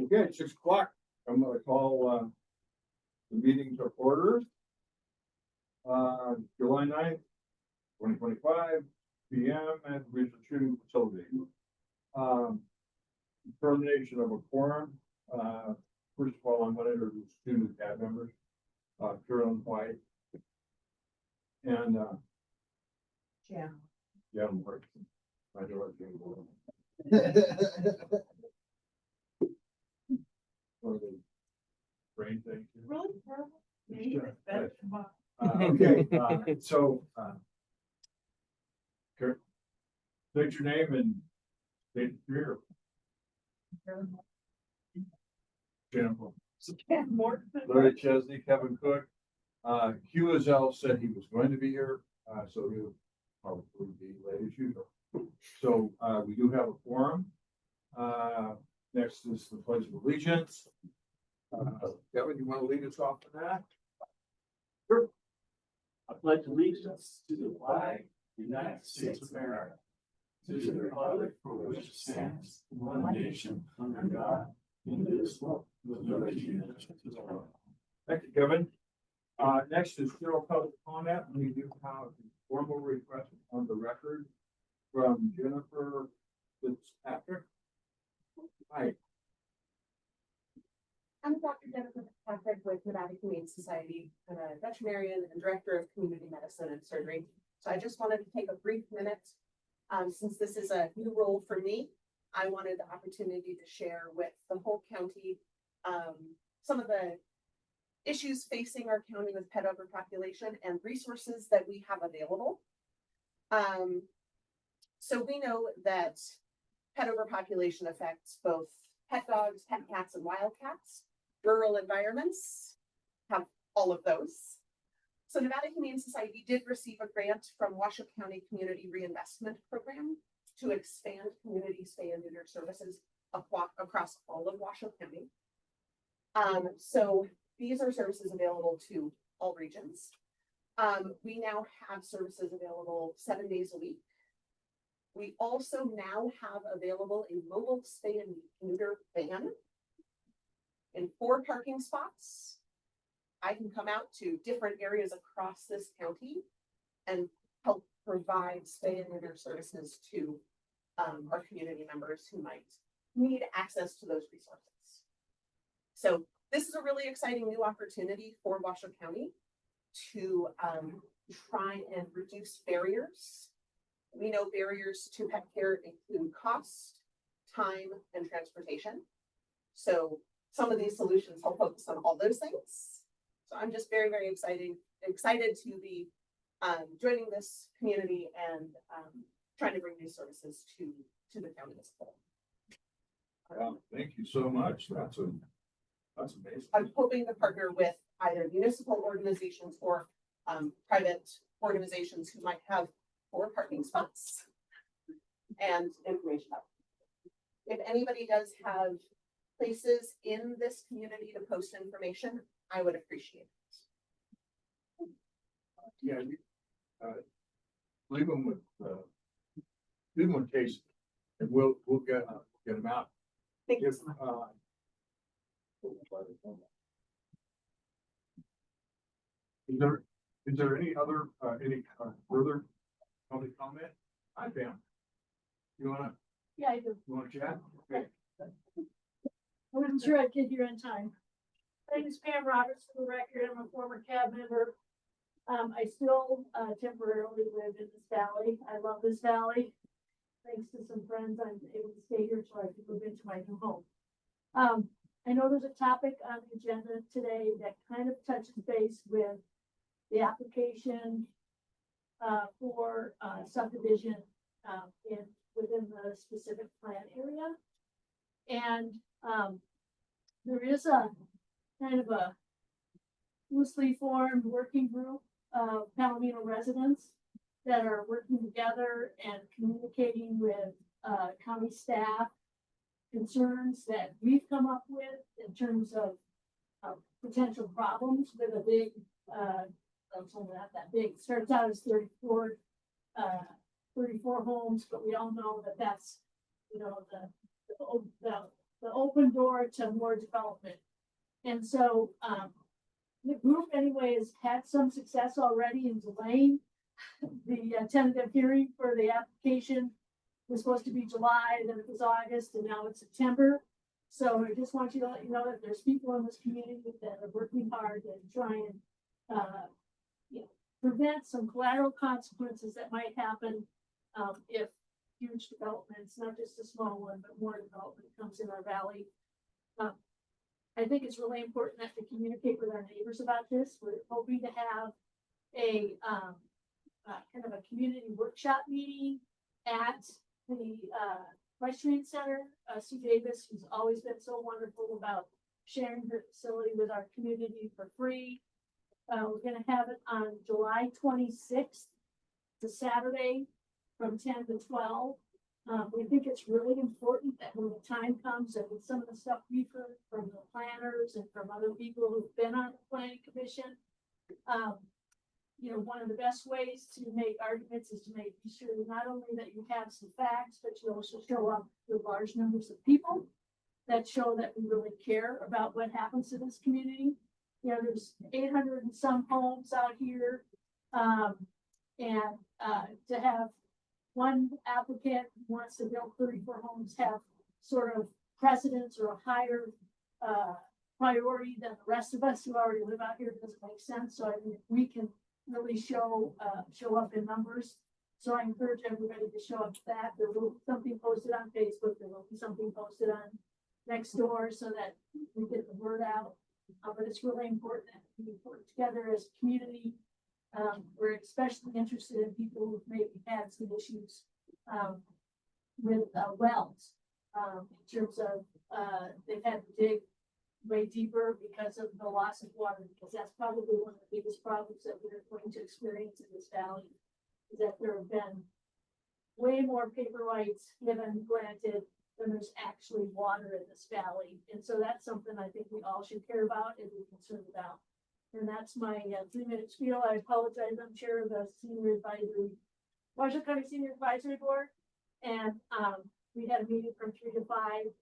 Okay, it's 6 o'clock. I'm gonna call the meeting to order. July 9th, 2025, PM at Regional Shooting Facility. Determination of a quorum. First of all, I'm gonna introduce two new cab members, Carolyn White and Jan Morrison. I know what you're doing. One of the brain things. Really terrible. Okay, so, Kurt, state your name and state your career. Jennifer. Larry Chesney, Kevin Cook. Hugh Azell said he was going to be here, so he'll probably be late as usual. So, we do have a quorum. Next is the Pledge of Allegiance. Kevin, you want to lead us off with that? Sure. I pledge allegiance to the flag of the United States of America, to the republic for which it stands, one nation, under God, indivisible, with liberty and justice for all. Thank you, Kevin. Next is general public comment. We do have a formal request on the record from Jennifer Fitzpatrick. Hi. I'm Dr. Jennifer Patrick with Nevada Humane Society. I'm a veterinarian and director of community medicine and surgery. So I just wanted to take a brief minute. Since this is a new role for me, I wanted the opportunity to share with the whole county some of the issues facing our county with pet overpopulation and resources that we have available. So we know that pet overpopulation affects both pet dogs, pet cats, and wild cats. Rural environments have all of those. So Nevada Humane Society did receive a grant from Washoe County Community Reinvestment Program to expand community spay and neuter services across all of Washoe County. So these are services available to all regions. We now have services available 7 days a week. We also now have available a mobile spay and neuter van in 4 parking spots. I can come out to different areas across this county and help provide spay and neuter services to our community members who might need access to those resources. So this is a really exciting new opportunity for Washoe County to try and reduce barriers. We know barriers to pet care include cost, time, and transportation. So some of these solutions help focus on all those things. So I'm just very, very excited to be joining this community and trying to bring these services to the county as a whole. Thank you so much. That's amazing. I'm hoping to partner with either municipal organizations or private organizations who might have 4 parking spots and information about it. If anybody does have places in this community to post information, I would appreciate it. Yeah, leave them with Casey, and we'll get them out. Thank you so much. Is there any other further public comment? Hi, Pam. Yeah, I do. You wanna chat? Okay. I wasn't sure I'd get here on time. My name is Pam Roberts, for the record. I'm a former cab member. I still temporarily live in this valley. I love this valley. Thanks to some friends, I'm able to stay here so I can move into my new home. I know there's a topic on the agenda today that kind of touches base with the application for subdivision within the specific plan area. And there is a kind of a loosely formed working group of Palomino residents that are working together and communicating with county staff concerns that we've come up with in terms of potential problems with a big, it's only not that big. It starts out as 34 homes, but we all know that that's, you know, the the open door to more development. And so, the group anyway has had some success already in delaying the tentative hearing for the application. Was supposed to be July, then it was August, and now it's September. So I just want you to let you know that there's people in this community that are working hard and trying, you know, prevent some collateral consequences that might happen, if huge developments, not just a small one, but more development comes in our valley. I think it's really important that we communicate with our neighbors about this. We're hoping to have a, kind of a community workshop meeting at the, equestrian center. Sue Davis, who's always been so wonderful about sharing her facility with our community for free. We're gonna have it on July 26th, the Saturday, from 10 to 12. We think it's really important that when the time comes and with some of the stuff we've heard from the planners and from other people who've been on the planning commission, you know, one of the best ways to make arguments is to make sure not only that you have some facts, but you also show up with large numbers of people that show that we really care about what happens to this community. You know, there's 800 and some homes out here. To have one applicant who wants to build 34 homes have sort of precedence or a higher priority than the rest of us who already live out here doesn't make sense. So I mean, if we can really show up in numbers. So I encourage everybody to show up to that. There will be something posted on Facebook. There will be something posted on Nextdoor so that we get the word out. But it's really important that we work together as a community. We're especially interested in people who've maybe had some issues with wells in terms of they've had to dig way deeper because of the loss of water, because that's probably one of the biggest problems that we're going to experience in this valley, is that there have been way more paper rights given, granted, than there's actually water in this valley. And so that's something I think we all should care about and be concerned about. And that's my 3-minute spiel. I apologize. I'm chair of the Washoe County Senior Advisory Board. And we had a meeting from 3 to 5.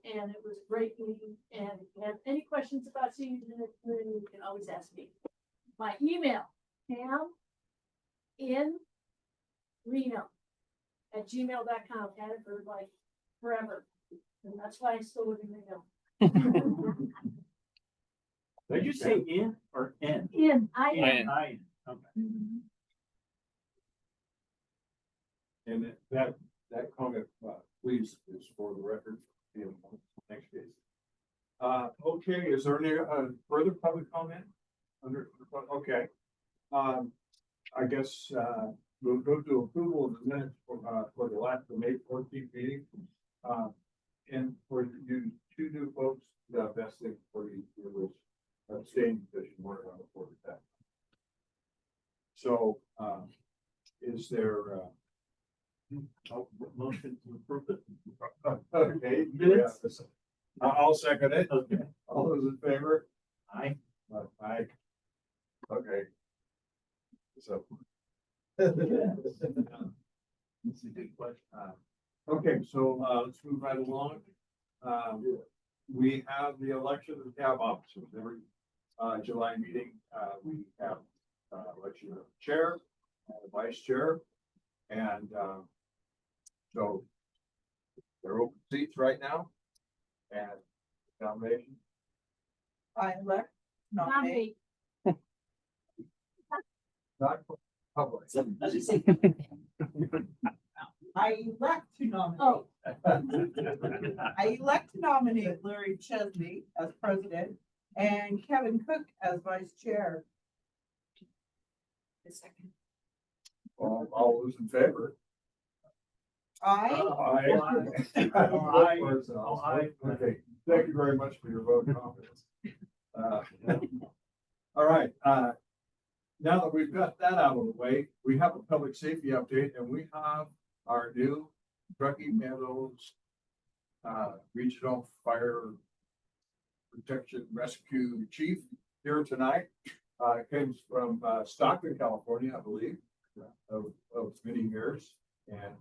And it was a great meeting. And if you have any questions about seniors in the community, you can always ask me. My email, Pam@gmail.com. Had it for like forever. And that's why I still live in Reno. Did you say in or N? I Okay. And that comment, please, is for the record. In next case. Okay, is there any further public comment? Okay. I guess we'll go to approval of the minutes for the May 14th meeting. And for you two new folks, the best thing for you was abstain because you weren't on the board at that time. So is there Motion to approve it. okay, Minutes? yeah, I'll second it. Okay. All those in favor? Aye. Aye. Okay. So. That's a good question. Okay, so let's move right along. We have the election of cab officers every July meeting. We have election of chair, vice chair, and so they're open seats right now. And nomination. I elect, nominate. Not public. I elect to nominate. Oh. I elect to nominate Larry Chesney as president and Kevin Cook as vice chair. A second. All those in favor? I, Aye. Aye. Okay, thank you very much for your vote of confidence. All right, now that we've got that out of the way, we have a public safety update and we have our new Truckee Meadows Regional Fire Protection Rescue Chief here tonight. Comes from Stockton, California, I believe, of many years. And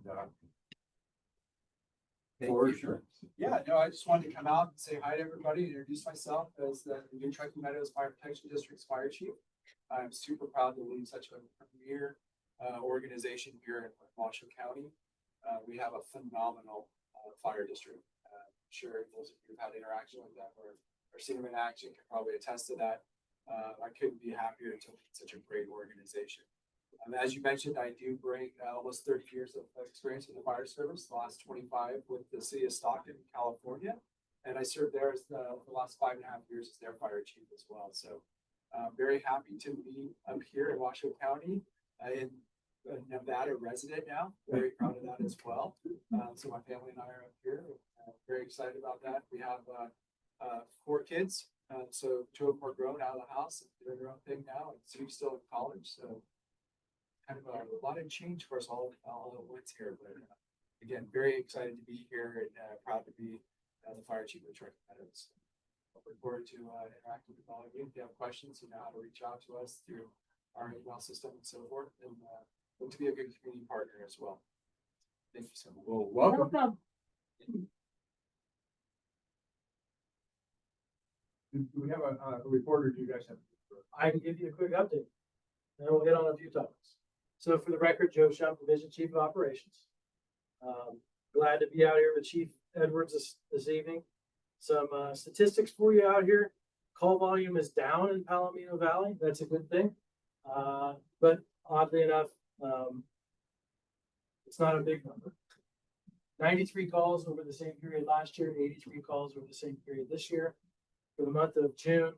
For sure. Yeah, no, I just wanted to come out and say hi to everybody, introduce myself as the new Truckee Meadows Fire Protection District's fire chief. I'm super proud to lead such a premier organization here in Washoe County. We have a phenomenal fire district. I'm sure those of you who've had interaction with them or seen them in action can probably attest to that. I couldn't be happier to lead such a great organization. As you mentioned, I do bring almost 30 years of experience in the fire service, the last 25 with the city of Stockton, California. And I served there as the last 5.5 years as their fire chief as well. So very happy to be up here in Washoe County in a Nevada resident now. Very proud of that as well. So my family and I are up here. Very excited about that. We have 4 kids. So 2 of them are grown out of the house and doing their own thing now. And 2 still in college. So kind of a lot of change for us all at once here, but again, very excited to be here and proud to be the fire chief of Truckee Meadows. Looking forward to interacting with all of you. If you have questions, you know how to reach out to us through our email system and so forth, and look to be a good community partner as well. Thank you so much. Well, welcome. Welcome. Do we have a reporter? Do you guys have? I can give you a quick update. And we'll hit on a few topics. So for the record, Joe Shump, Division Chief of Operations. Glad to be out here with Chief Edwards this evening. Some statistics for you out here. Call volume is down in Palomino Valley. That's a good thing. But oddly enough, it's not a big number. 93 calls over the same period last year, 83 calls over the same period this year. For the month of June,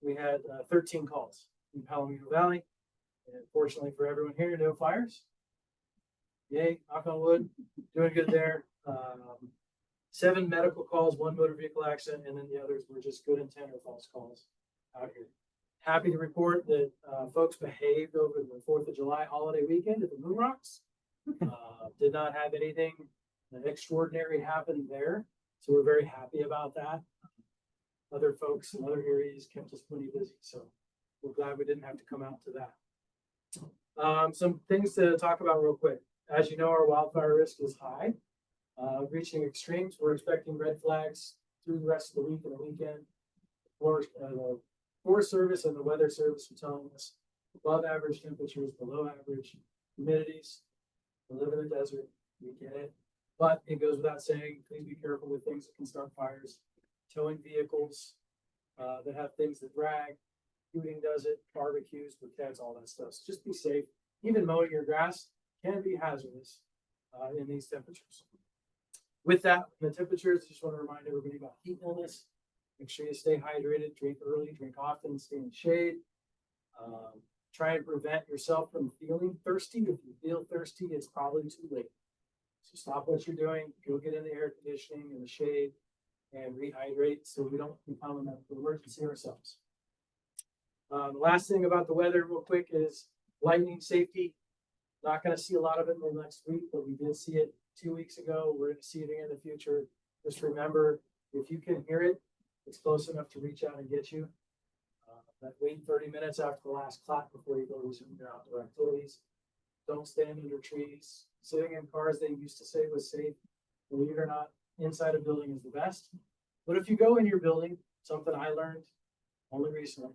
we had 13 calls in Palomino Valley. And fortunately for everyone here, no fires. Yay, knock on wood, doing good there. 7 medical calls, 1 motor vehicle accident, and then the others were just good intent or false calls out here. Happy to report that folks behaved over the 4th of July holiday weekend at the Moon Rocks. Did not have anything extraordinary happen there, so we're very happy about that. Other folks in other areas kept us pretty busy, so we're glad we didn't have to come out to that. Some things to talk about real quick. As you know, our wildfire risk is high, reaching extremes. We're expecting red flags through the rest of the week and the weekend. The Forest Service and the Weather Service are telling us above average temperatures, below average humidities. We live in the desert, we get it. But it goes without saying, please be careful with things that can start fires. Towing vehicles that have things that drag. Shooting does it, barbecues, briquettes, all that stuff. So just be safe. Even mowing your grass can be hazardous in these temperatures. With that, the temperatures, I just want to remind everybody about heat illness. Make sure you stay hydrated, drink early, drink often, stay in the shade. Try and prevent yourself from feeling thirsty. If you feel thirsty, it's probably too late. So stop what you're doing, go get in the air conditioning in the shade and rehydrate so we don't become an emergency ourselves. The last thing about the weather real quick is lightning safety. Not going to see a lot of it in the next week, but we did see it 2 weeks ago. We're going to see it again in the future. Just remember, if you can hear it, it's close enough to reach out and get you. Wait 30 minutes after the last clap before you go resume your outdoor activities. Don't stand under trees. Sitting in cars they used to say was safe. Believe it or not, inside a building is the best. But if you go in your building, something I learned only recently,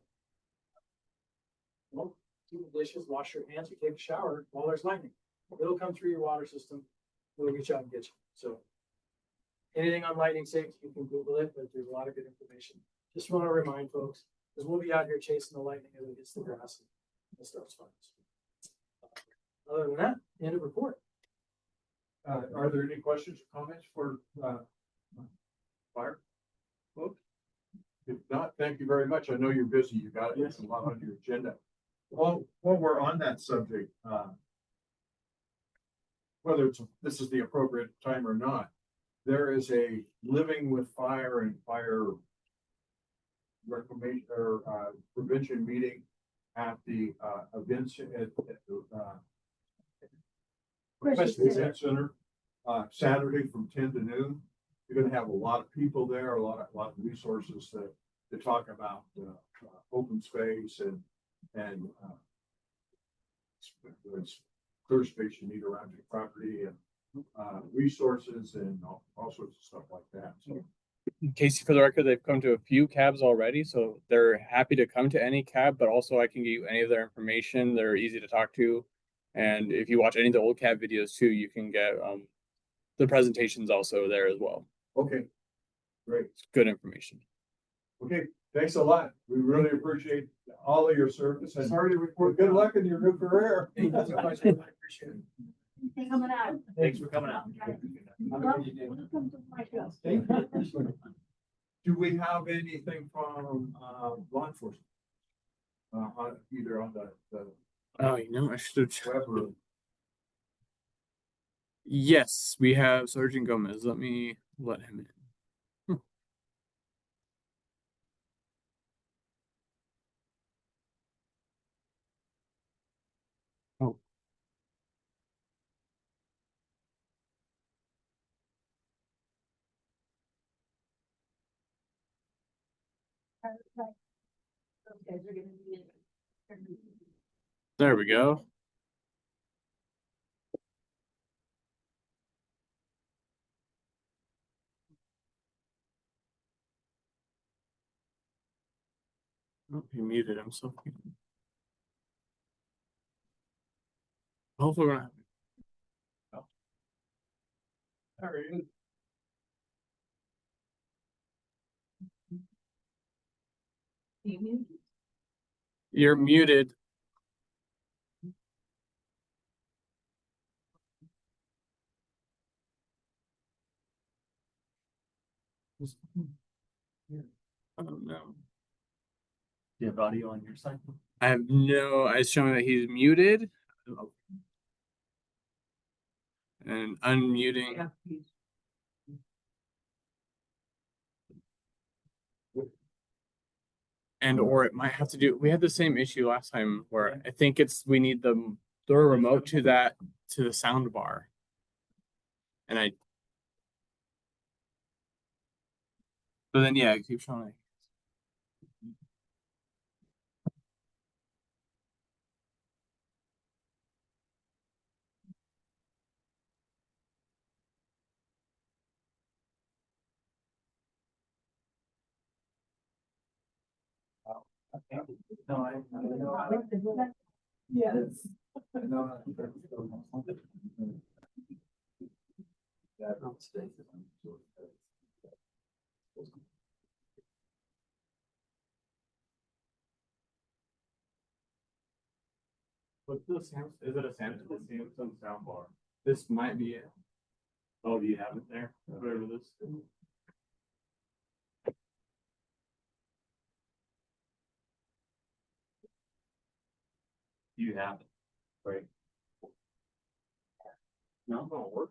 well, do the dishes, wash your hands, or take a shower while there's lightning. It'll come through your water system. It'll reach out and get you. So anything on lightning safety, you can Google it, but there's a lot of good information. Just want to remind folks, because we'll be out here chasing the lightning as it hits the grass and it starts fires. Other than that, end of report. Are there any questions or comments for fire folks? If not, thank you very much. I know you're busy. You got it. There's a lot on your agenda. Well, while we're on that subject, whether this is the appropriate time or not, there is a living with fire and fire reclamation or prevention meeting at the events at the West Event Center Saturday from 10 to noon. You're going to have a lot of people there, a lot of resources to talk about open space and clear space you need around your property and resources and all sorts of stuff like that, so. Casey, for the record, they've come to a few cabs already, so they're happy to come to any cab, but also I can get you any of their information. They're easy to talk to. And if you watch any of the old cab videos too, you can get the presentations also there as well. Okay, great. It's good information. Okay, thanks a lot. We really appreciate all of your service and Sorry to report. good luck in your new career. Thank you so much. I appreciate it. Thanks for coming out. Thanks for coming out. Welcome to my show. Thank you. Do we have anything from law enforcement? Either on the Oh, you know, I should have. web or? Yes, we have Sergeant Gomez. Let me let him in. Oh. There we go. Oh, he muted himself. Hopefully, we're not. There he is. You're muted. Oh no. Do you have audio on your side? I have no. It's showing that he's muted. And unmuting. And or it might have to do. We had the same issue last time where I think we need the remote to the sound bar. And but then yeah, keep showing. No, Yes. No. What's the Samsung? Is it a Samsung soundbar? This might be it. Oh, do you have it there? Whatever this. you have it. Right. No, it won't work.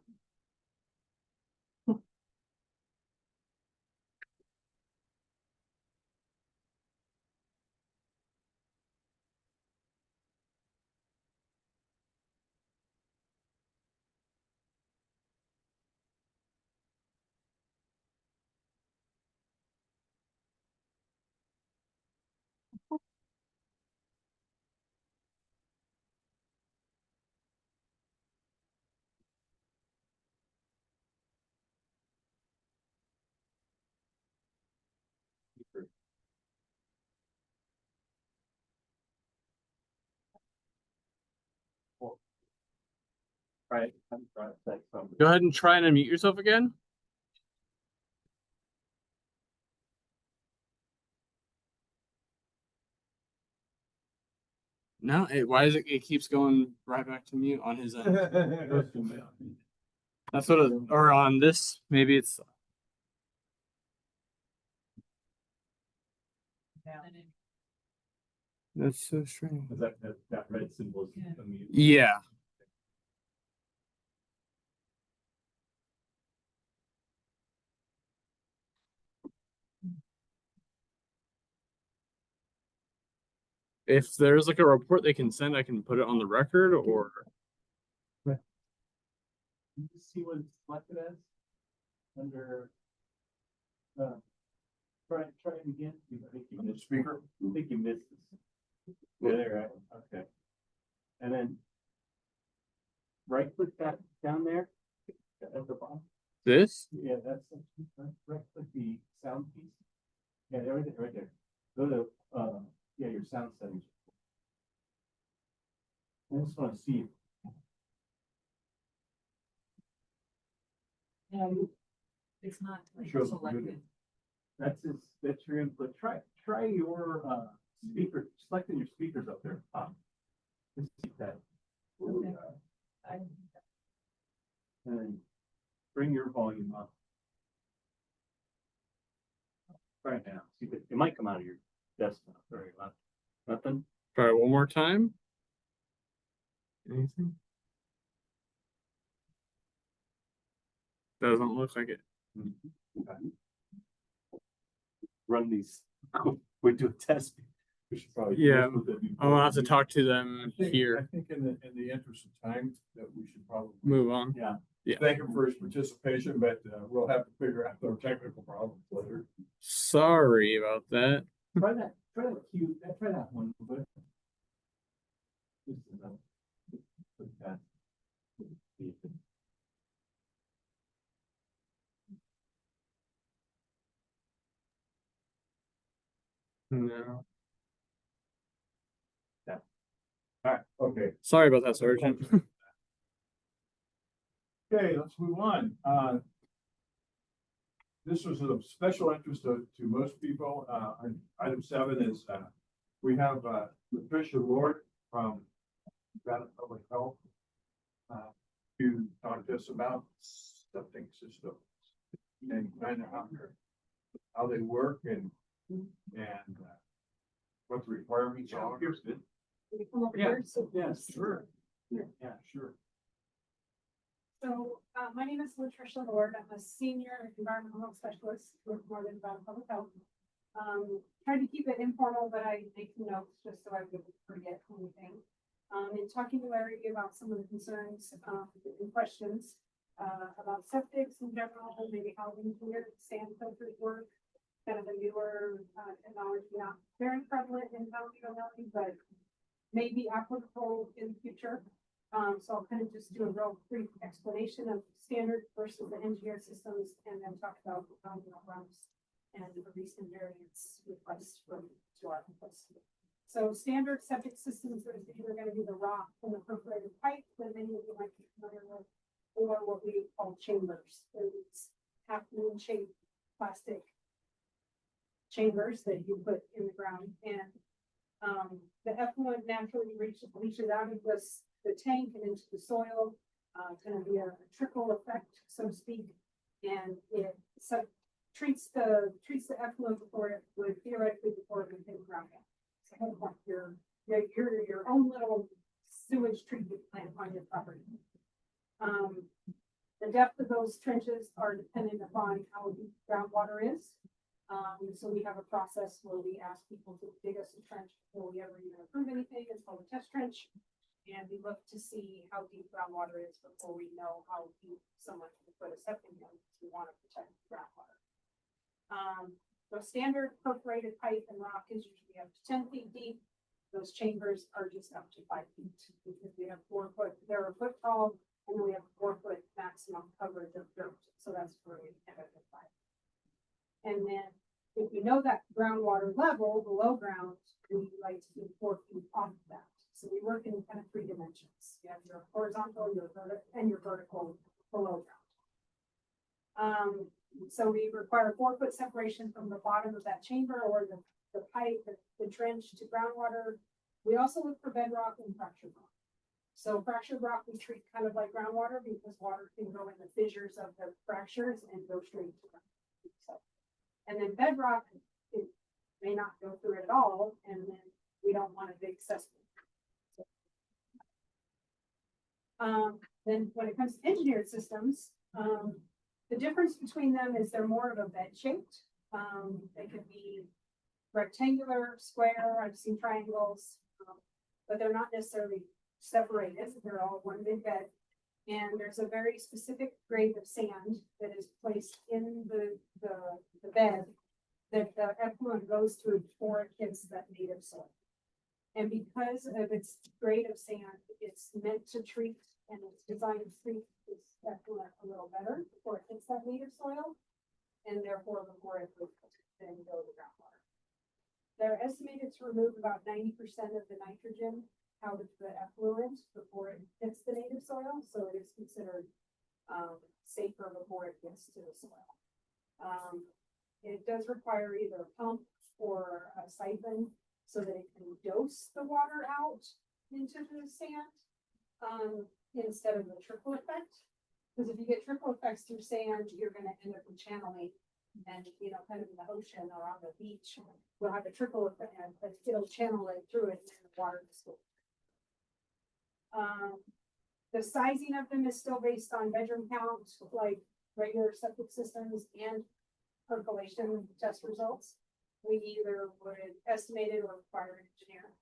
Right. Go ahead and try and unmute yourself again. No, why is it keeps going right back to mute on his end? That's what or on this, maybe it's that's so strange. That red symbol is a mute. Yeah. If there's like a report they can send, I can put it on the record or. You see what it's selected as? Under. Try it again. I think you missed Speaker. I think you missed this. Yeah, there, right, okay. And then. Right click that down there At the bottom. This? Yeah, that's right, like the sound piece. Yeah, everything right there. Go to, yeah, your sound settings. I just wanna see. It's not like Shows selected. That's your input. Try your, speaker, selecting your speakers up there. Just see that. And then bring your volume up. Right now, see if it might come out of your desktop. Very loud. Nothing? Try it one more time. Anything? Doesn't look like it. Run these. We do a test. We should probably. Yeah, with it before I'll have to we- talk to I them think here. in the interest of time, that we should probably. Move on. Yeah. Yeah. Thank him for his participation, but we'll have to figure out our technical problems later. Sorry about that. Try that cue, try that one, but. Just enough. Put that. See if it- No. Okay, Sorry about that, Sergeant. okay, let's move on. This was of special interest to most people. Item 7 is, we have, Patricia Lord from Nevada Public Health to talk to us about septic systems and kind of how they work and what the requirements are. Yeah, sure. Yeah, sure. So, my name is Patricia Lord. I'm a senior environmental health specialist with Northern Nevada Public Health. Tried to keep it informal, but I make notes just so I wouldn't forget anything. In talking to Larry about some of the concerns, and questions, about septics in general, maybe how engineered sand filters work. Kind of a newer, technology, not very prevalent in County County, but may be applicable in the future. So I'll kind of just do a real brief explanation of standard versus the engineered systems and then talk about runs and the recent variance request to our request. So standard septic systems are either going to be the rock and the perforated pipe that many of you might be familiar with, or what we call chambers. They're these half moon shaped plastic chambers that you put in the ground, and the effluent naturally leaches out of the tank and into the soil. It's going to be a trickle effect, so to speak, and it treats the effluent before it would theoretically hit the ground. So your own little sewage treatment plant on your property. The depth of those trenches are dependent upon how deep groundwater is. So we have a process where we ask people to dig us a trench before we ever even approve anything. It's called a test trench. And we look to see how deep groundwater is before we know how deep someone can put a septic in, because we want to protect groundwater. The standard perforated pipe and rock is usually up to 10 feet deep. Those chambers are just up to 5 feet, because we have 4 foot, they're a foot tall, and then we have 4 foot maximum coverage of dirt. So that's where we end up at 5. And then if you know that groundwater level below ground, we like to do 4 feet off of that. So we work in kind of 3 dimensions. You have your horizontal, your vertical below ground. So we require 4 foot separation from the bottom of that chamber or the pipe, the trench to groundwater. We also look for bedrock and fractured rock. So fractured rock we treat kind of like groundwater, because water can go in the fissures of the fractures and go straight to groundwater. So, and then bedrock, it may not go through it at all, and then we don't want a big cesspool. Then when it comes to engineered systems, the difference between them is they're more of a bed shaped. They could be rectangular, square, I've seen triangles, but they're not necessarily separated. They're all one big bed. And there's a very specific grade of sand that is placed in the bed that the effluent goes through before it hits that native soil. And because of its grade of sand, it's meant to treat and it's designed to treat this effluent a little better before it hits that native soil. And therefore before it would then go to groundwater. They're estimated to remove about 90% of the nitrogen out of the effluent before it hits the native soil, so it is considered safer before it gets to the soil. It does require either a pump or a siphon so that it can dose the water out into the sand instead of the trickle effect. Because if you get trickle effects through sand, you're going to end up with channeling and, you know, kind of in the ocean or on the beach, we'll have a trickle effect, but it'll channel it through it and the water is still. The sizing of them is still based on bedroom count, like regular septic systems and percolation test results. We either would estimate it or require an engineer.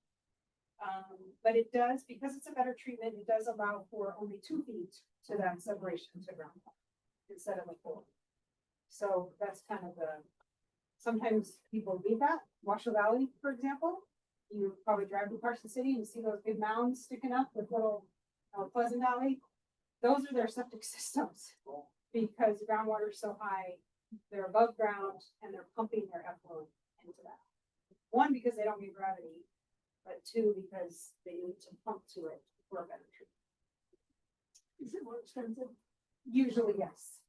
But it does, because it's a better treatment, it does allow for only 2 feet to that separation to groundwater instead of a 4. So that's kind of the, sometimes people read that. Washoe Valley, for example, you probably drive to Carson City and see those big mounds sticking up with little Pleasant Valley. Those are their septic systems because the groundwater is so high, they're above ground and they're pumping their effluent into that. 1, because they don't get gravity, but 2, because they need to pump to it for a better treatment. Is it more expensive? Usually, yes.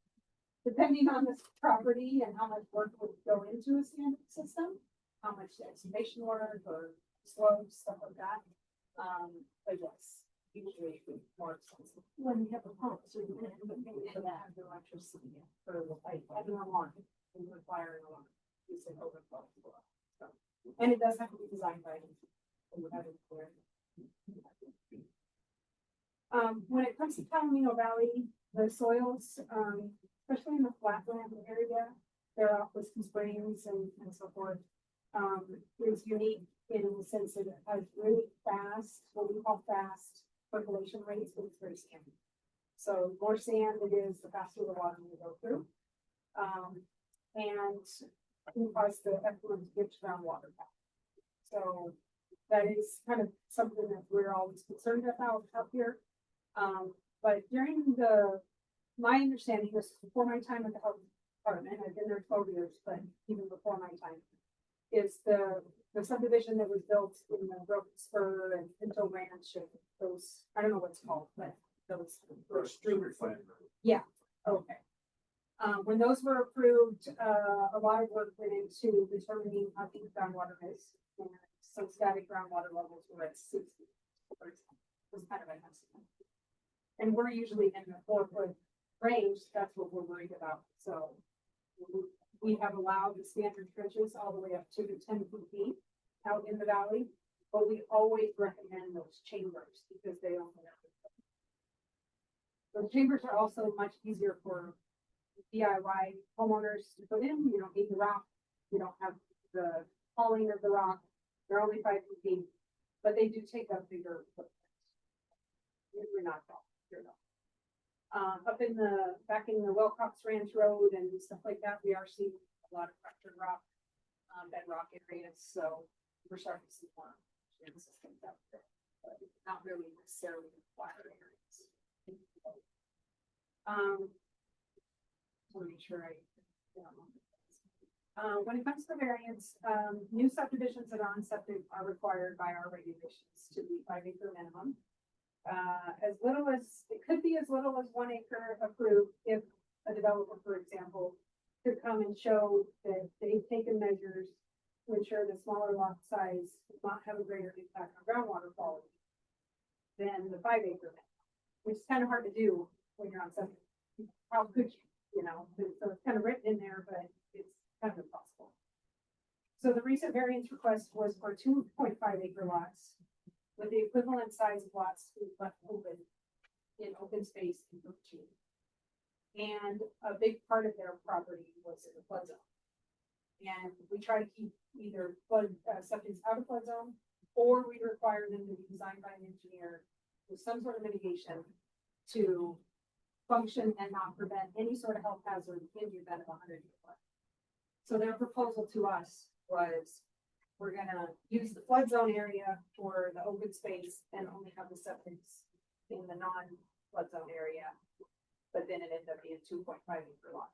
Depending on the property and how much work would go into a sand system, how much excavation work or slopes, stuff like that. But yes, usually more expensive. When you have a pump, so you can have the electricity for the pipe, having a line and requiring a line. Use an overflow. So, and it does have to be designed by them. When it comes to Palomino Valley, the soils, especially in the flatland area, there are some springs and so forth. Is unique in the sense that it has really fast, what we call fast percolation rates, but it's very sandy. So the more sand it is, the faster the water will go through. And it causes the effluent to get groundwater back. So that is kind of something that we're always concerned about up here. But during my understanding, this is before my time at the health department, I've been there 12 years, but even before my time, is the subdivision that was built in the Broken Spur and Pinto Ranch and those, I don't know what it's called, but those. Yeah, okay. When those were approved, a lot of work went into determining how deep groundwater is. And some static groundwater levels were at 60. It was kind of an estimate. And we're usually in the 4-foot range. That's what we're worried about. So we have allowed the standard trenches all the way up to the 10 feet out in the valley, but we always recommend those chambers because they only have. Those chambers are also much easier for DIY homeowners to put in. You don't need the rock. You don't have the hauling of the rock. They're only 5 feet deep, but they do take up bigger footprints. We're not wrong. You're not. Up in back in the Wilcox Ranch Road and stuff like that, we are seeing a lot of fractured rock, bedrock areas. So we're starting to see more systems out there, but not really necessarily in flatter areas. To make sure when it comes to variance, new subdivisions that are on septic are required by our regulations to be 5-acre minimum. As little as, it could be as little as 1 acre approved if a developer, for example, could come and show that they've taken measures to ensure the smaller lot size does not have a greater impact on groundwater quality than the 5-acre minimum, which is kind of hard to do when you're on septic. How could you, so it's kind of written in there, but it's kind of impossible. So the recent variance request was for 2.5-acre lots with the equivalent size of lots to be left open in open space in perpetuity. And a big part of their property was in the flood zone. And we try to keep either flood septics out of flood zone, or we require them to be designed by an engineer with some sort of mitigation to function and not prevent any sort of health hazard in the event of 100-year flood. So their proposal to us was we're gonna use the flood zone area for the open space and only have the septics in the non-flood zone area. But then it ended up being 2.5 acre lots.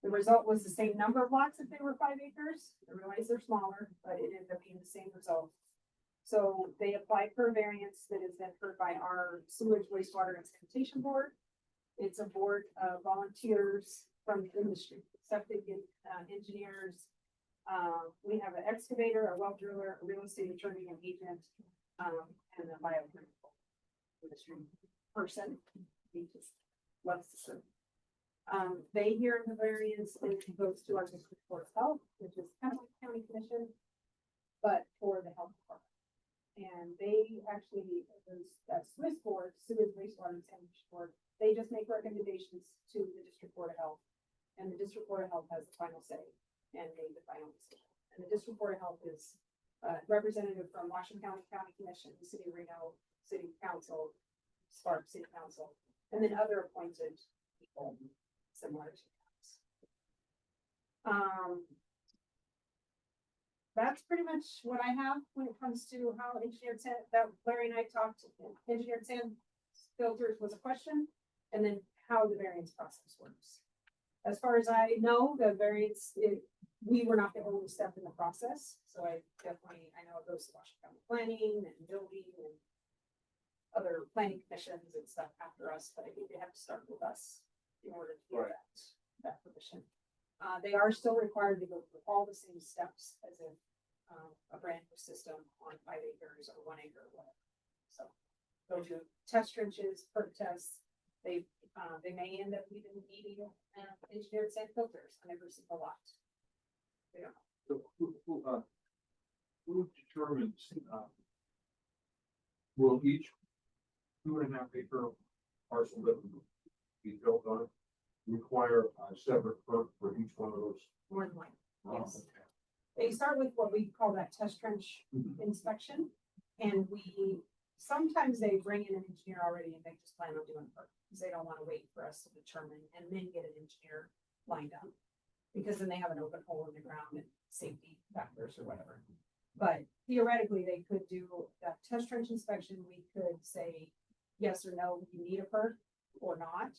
The result was the same number of lots if they were 5 acres. I realize they're smaller, but it ended up being the same result. So they applied for a variance that is then heard by our sewage, wastewater and sanitation board. It's a board of volunteers from the industry, septic engineers. We have an excavator, a well driller, a real estate attorney and agent, and a biochemical industry person. He just loves to serve. They hear the variance and it goes to our district court of health, which is kind of like county commission, but for the health department. And they actually, that Swiss board, sewage, wastewater and sanitation board, they just make recommendations to the district board of health. And the district board of health has the final say and made the final decision. And the district board of health is representative from Washoe County County Commission, the city of Reno, city council, Spark City Council, and then other appointed people similar to that. That's pretty much what I have when it comes to how engineered sand, that Larry and I talked, engineered sand filters was a question, and then how the variance process works. As far as I know, the variance, we were not the only step in the process, so I know it goes to Washoe County Planning and Building and other planning commissions and stuff after us, but I think they have to start with us in order to get that permission. They are still required to go through all the same steps as if a brand new system on 5 acres or 1 acre or whatever. So go to test trenches, perk tests. They may end up even needing engineered sand filters on every single lot. They don't know. So who determines, will each 2.5 acre parcel that will be built on require a separate perk for each one of those? More than one. Yes. Okay. They start with what we call that test trench inspection. And sometimes they bring in an engineer already and they just plan on doing it because they don't want to wait for us to determine and then get an engineer lined up. Because then they have an open hole in the ground and safety factors or whatever. But theoretically, they could do that test trench inspection. We could say yes or no, you need a perk or not.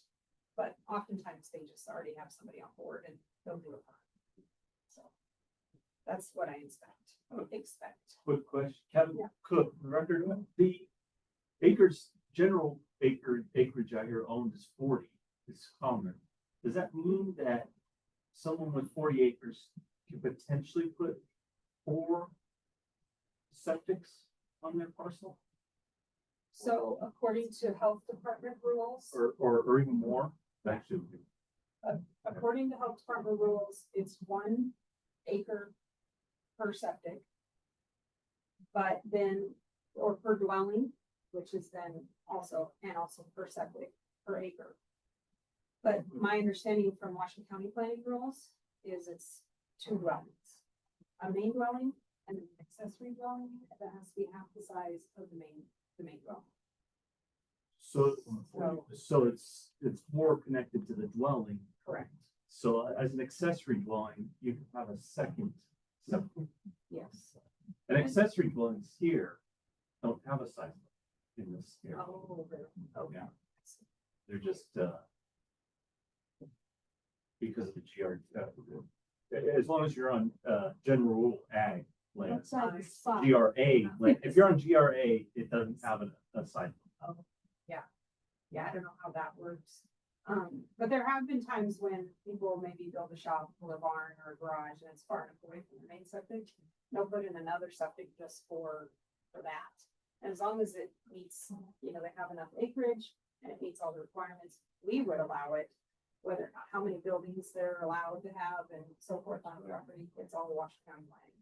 But oftentimes they just already have somebody on board and they'll do a perk. So that's what I expect. Quick question, Kevin Yeah. Cook, record, the general acreage out here owned is 40, is common. Does that mean that someone with 40 acres can potentially put 4 septics on their parcel? So according to health department rules, Or even more? Actually, according to health department rules, it's 1 acre per septic. But then, or per dwelling, which is then also per septic per acre. But my understanding from Washoe County planning rules is it's 2 dwellings. A main dwelling and an accessory dwelling that has to be half the size of the main dwelling. So it's more connected to the dwelling. Correct. So as an accessory dwelling, you can have a second septic. Yes. And accessory dwellings here don't have a side in this area. Oh, really? Okay. Yeah. They're just, because of the GR, as long as you're on, general rule ag land, What side is spot? GRA, land. If you're on GRA, it doesn't have a side. Yeah, I don't know how that works. But there have been times when people maybe build a shop or a barn or a garage and it's far enough away from the main septic. They'll put in another septic just for that. And as long as it meets, they have enough acreage and it meets all the requirements, we would allow it. Whether or not, how many buildings they're allowed to have and so forth on the property, it's all Washoe County planning.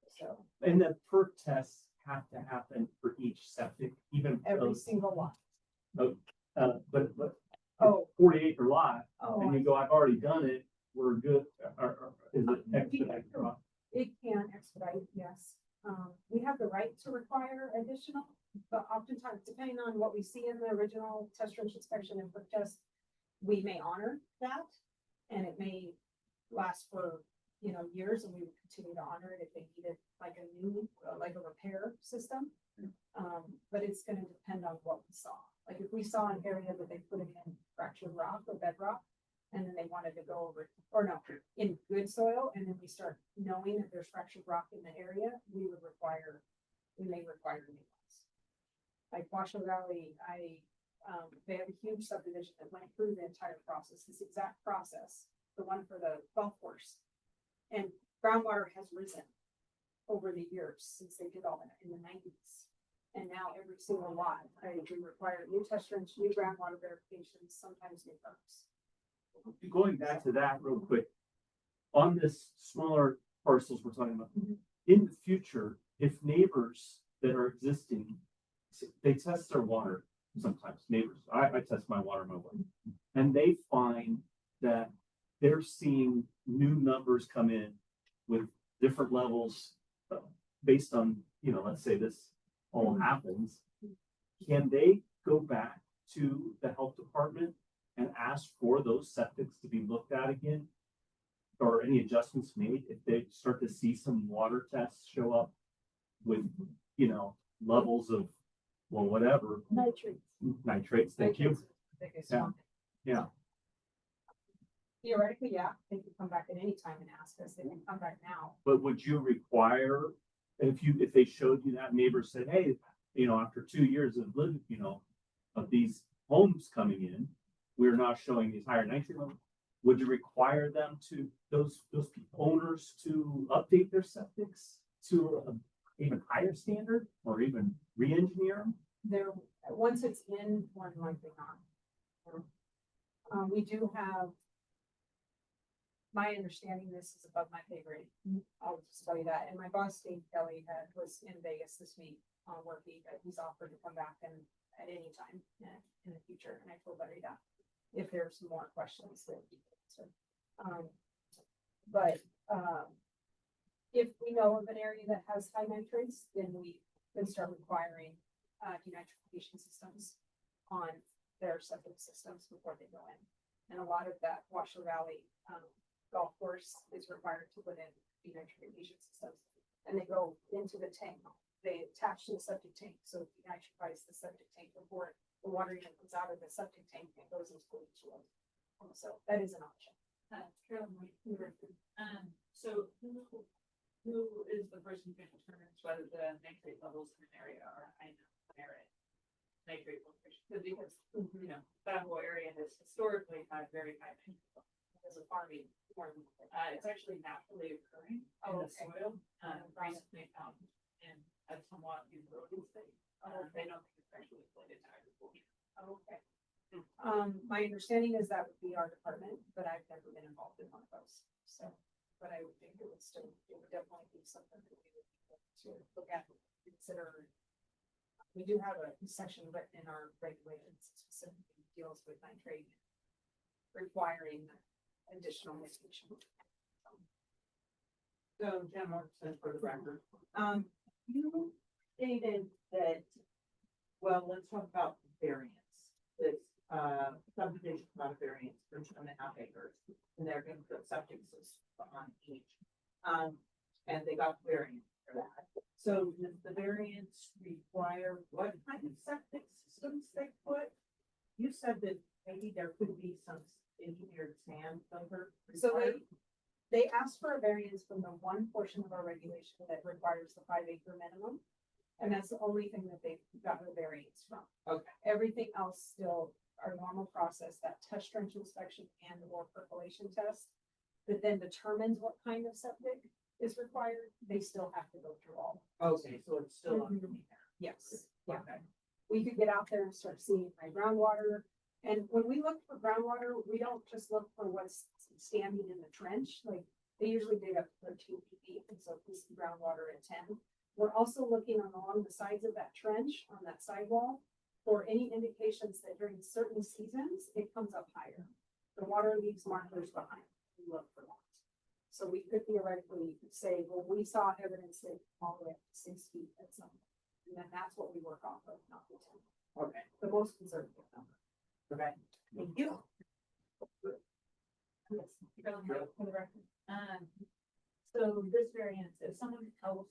So And the perk tests have to happen for each septic, even every single lot. but Oh. 40 acre lot, Oh, and you go, I've already done it, we're good. Is it expedite? It can expedite, yes. We have the right to require additional, but oftentimes, depending on what we see in the original test trench inspection and perk test, we may honor that, and it may last for years, and we would continue to honor it if they needed like a new, like a repair system. But it's gonna depend on what we saw. Like if we saw an area that they put it in fractured rock or bedrock, and then they wanted to go over, or no, in good soil, and then we start knowing that there's fractured rock in the area, we may require new ones. Like Washoe Valley, they have a huge subdivision that went through the entire process, this exact process, the one for the golf course. And groundwater has risen over the years since they did all that in the nineties. And now every single lot, we require new test strings, new groundwater verifications, sometimes new perks. Going back to that real quick, on this smaller parcels we're talking about, Mhm. in the future, if neighbors that are existing, they test their water sometimes, neighbors, I test my water, my water, and they find that they're seeing new numbers come in with different levels based on, let's say this all happens, can they go back to the health department and ask for those septics to be looked at again? Or any adjustments made if they start to see some water tests show up with, levels of, well, whatever, nitrates, thank you. Yeah. Theoretically, yeah, they can come back at any time and ask us, they can come back now. But would you require, if they showed you that neighbor said, hey, after 2 years of living, of these homes coming in, we're now showing these higher nitrate levels, would you require them to, those owners to update their septics to an even higher standard or even re-engineer them? Once it's in, more than likely not. We do have, my understanding, this is above my pay grade. I'll just tell you that. And my boss, Dave Kelly, was in Vegas this week on work week. He's offered to come back and at any time in the future. And I told Larry that if there's more questions that he can answer. If we know of an area that has high nitrates, then we can start requiring denitrification systems on their septic systems before they go in. And a lot of that Washoe Valley golf course is required to put in denitrification systems. And they go into the tank. They attach to the septic tank, so it denitrifies the septic tank before the water even comes out of the septic tank and goes into the leach field. So that is an option. So who is the person who determines whether the nitrate levels in an area are high enough to merit nitrate filtration? Because that whole area has historically had very high nitrate levels as a farming form. It's actually naturally occurring in the soil. Recently found in a somewhat utility state. They don't think it's actually related to agriculture. Okay. My understanding is that would be our department, but I've never been involved in one of those. So, but I would think it would definitely be something that we would to look at, consider. We do have a section written in our regulations specifically deals with nitrate requiring additional mitigation. So, Jen Morrison for the record, you stated that, well, let's talk about variance. This subdivision not a variance for 2.5 acres, and they're going to put septic system on each. And they got variance for that. So does the variance require what kind of septic systems they put? You said that maybe there could be some engineered sand filter. So they asked for a variance from the one portion of our regulation that requires the 5 acre minimum. And that's the only thing that they've gotten a variance from. Okay. Everything else still our normal process, that test trench inspection and or percolation test. That then determines what kind of septic is required. They still have to go through all. Okay, so it's still on there. Yes, yeah. Okay. We could get out there and start seeing my groundwater. And when we look for groundwater, we don't just look for what's standing in the trench. Like they usually dig up 13 feet deep, and so if we see groundwater at 10. We're also looking along the sides of that trench on that sidewall for any indications that during certain seasons it comes up higher. The water leaves markers behind. We look for that. So we could theoretically say, well, we saw evidence that all the way up to 6 feet at some point. And then that's what we work off of, not the 10. Okay. The most conservative number. Okay. Thank you. Yes. For the record, So this variance, if someone else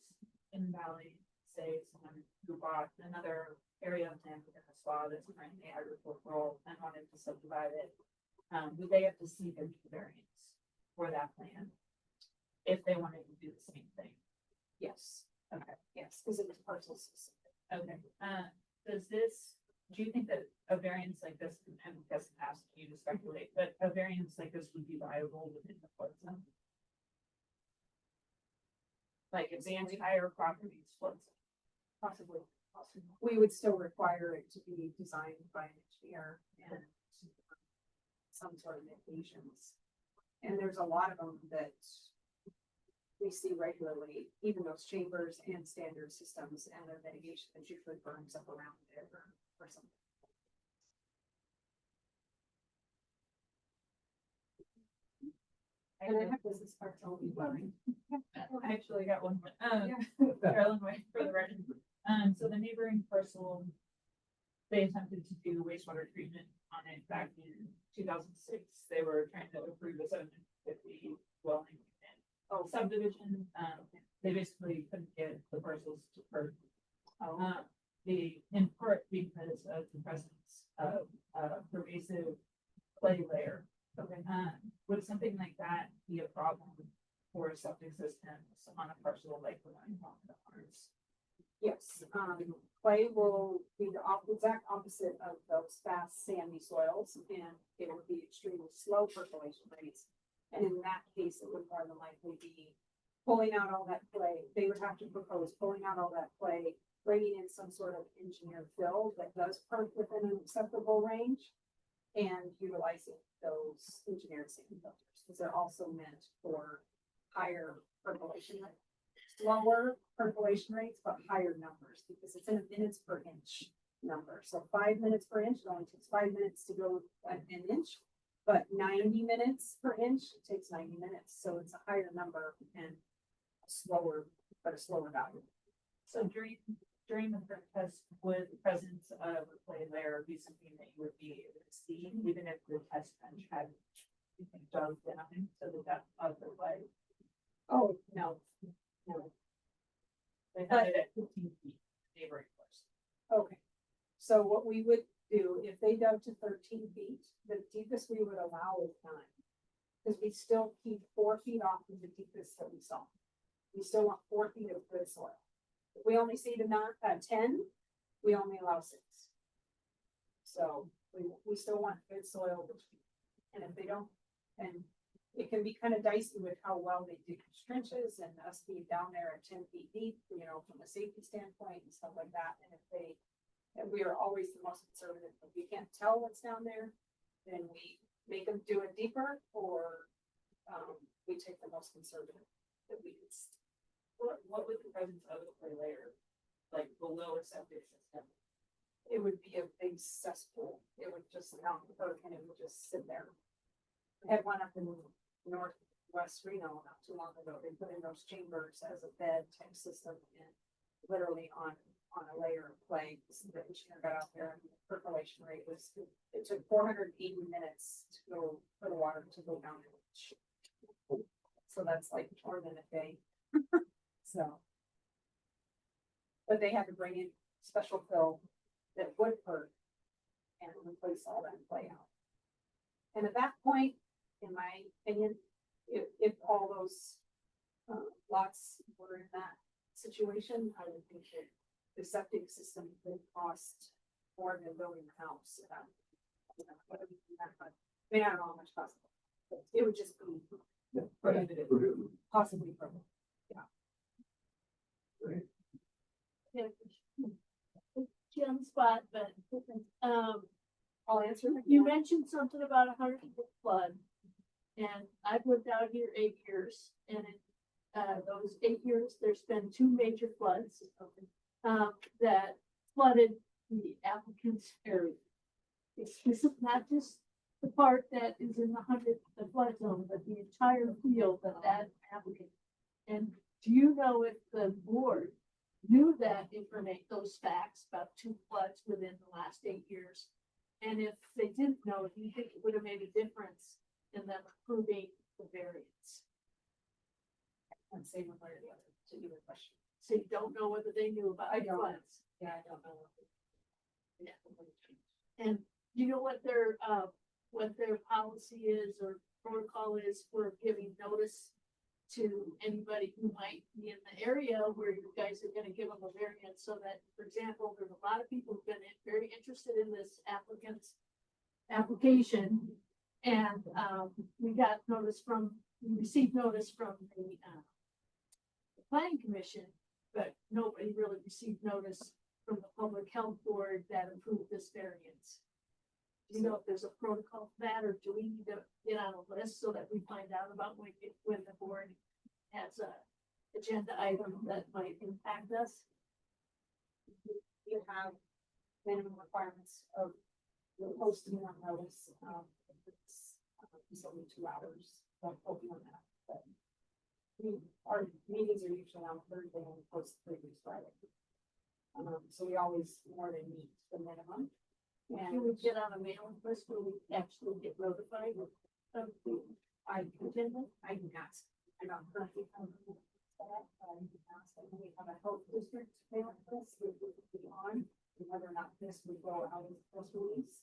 in the valley, say someone who bought another area of land within a swath that's currently agricultural and wanted to subdivide it, would they have to seek a variance for that plan? If they wanted to do the same thing? Yes, Okay, yes, because it was parcel specific. okay, do you think that a variance like this, and I guess I'm asking you to speculate, but a variance like this would be viable within the flood zone? Like if the entire property is flood zone? Possibly. We would still require it to be designed by an engineer and some sort of mitigations. And there's a lot of them that we see regularly, even those chambers and standard systems and their mitigation that usually burns up around it or something. And I have business parts all the time. I actually got one. Carolyn White for the record. So the neighboring parcel, they attempted to do wastewater treatment on it back in 2006. They were trying to approve a 750 dwelling unit subdivision. They basically couldn't get the parcels to perk. In part because of the presence of pervasive clay layer. Would something like that be a problem for septic systems on a parcel like the one on the ours? Yes, clay will be the exact opposite of those fast sandy soils, and it would be extremely slow percolation rates. And in that case, it would more than likely be pulling out all that clay. They would have to propose pulling out all that clay, bringing in some sort of engineered fill that does perk within an acceptable range, and utilizing those engineered sand filters, because they're also meant for higher percolation rate. Slower percolation rates, but higher numbers, because it's in minutes per inch number. So 5 minutes per inch, it only takes 5 minutes to go an inch, but 90 minutes per inch takes 90 minutes. So it's a higher number and a slower value. So during the perk test, would the presence of a clay layer be something that you would be able to see, even if the test bench had dug down to the depth of the clay? Oh, no. They had it at 15 feet, neighboring parcel. Okay. So what we would do, if they dug to 13 feet, the deepest we would allow is 9. Because we still keep 4 feet off of the deepest that we saw. We still want 4 feet of good soil. If we only see the 10, we only allow 6. So we still want good soil. And if they don't, and it can be kind of dicey with how well they dig trenches and us being down there at 10 feet deep, from a safety standpoint and stuff like that. And we are always the most conservative. If we can't tell what's down there, then we make them do it deeper, or we take the most conservative that we can. What would the presence of a clay layer, like below a septic system? It would be a big cesspool. It would just and it would just sit there. I had one up in northwest Reno not too long ago. They put in those chambers as a bed type system, and literally on a layer of clay. The engineer got out there, and the percolation rate was, it took 480 minutes to go for the water to go down an inch. So that's like more than a day. So, but they had to bring in special fill that would perk and replace all that clay out. And at that point, in my opinion, if all those lots were in that situation, I would think that the septic system would cost more than building the house. I don't know how much cost, but it would just be prohibitive, possibly prohibitive. On the spot, but, I'll answer. you mentioned something about 100-year flood. And I've lived out here 8 years, and in those 8 years, there's been 2 major floods that flooded the applicant's area. This is not just the part that is in the flood zone, but the entire field of that applicant. And do you know if the board knew that information, those facts about 2 floods within the last 8 years? And if they didn't know, do you think it would have made a difference in them approving the variance? can't say one way or the other to your question. So you don't know whether they knew about I the don't. funds. Yeah, I don't know. And you know what their policy is or protocol is for giving notice to anybody who might be in the area where you guys are gonna give them a variance, so that, for example, there's a lot of people who've been very interested in this applicant's application. And, we received notice from the planning commission, but nobody really received notice from the public health board that approved this variance. Do you know if there's a protocol for that, or do we need to get on a list so that we find out about when the board has a agenda item that might impact us? You have minimum requirements of the posting on notice, it's only 2 hours, don't quote me on that, but our meetings are usually on Thursday and post 3 weeks Friday. So we always more than meet the minimum. Can we get on a mailing list where we actually get notified of the agenda? I can ask, I'm not currently on that, but I can ask, and we have a health district mailing list, which will be on, and whether or not this would go out as a press release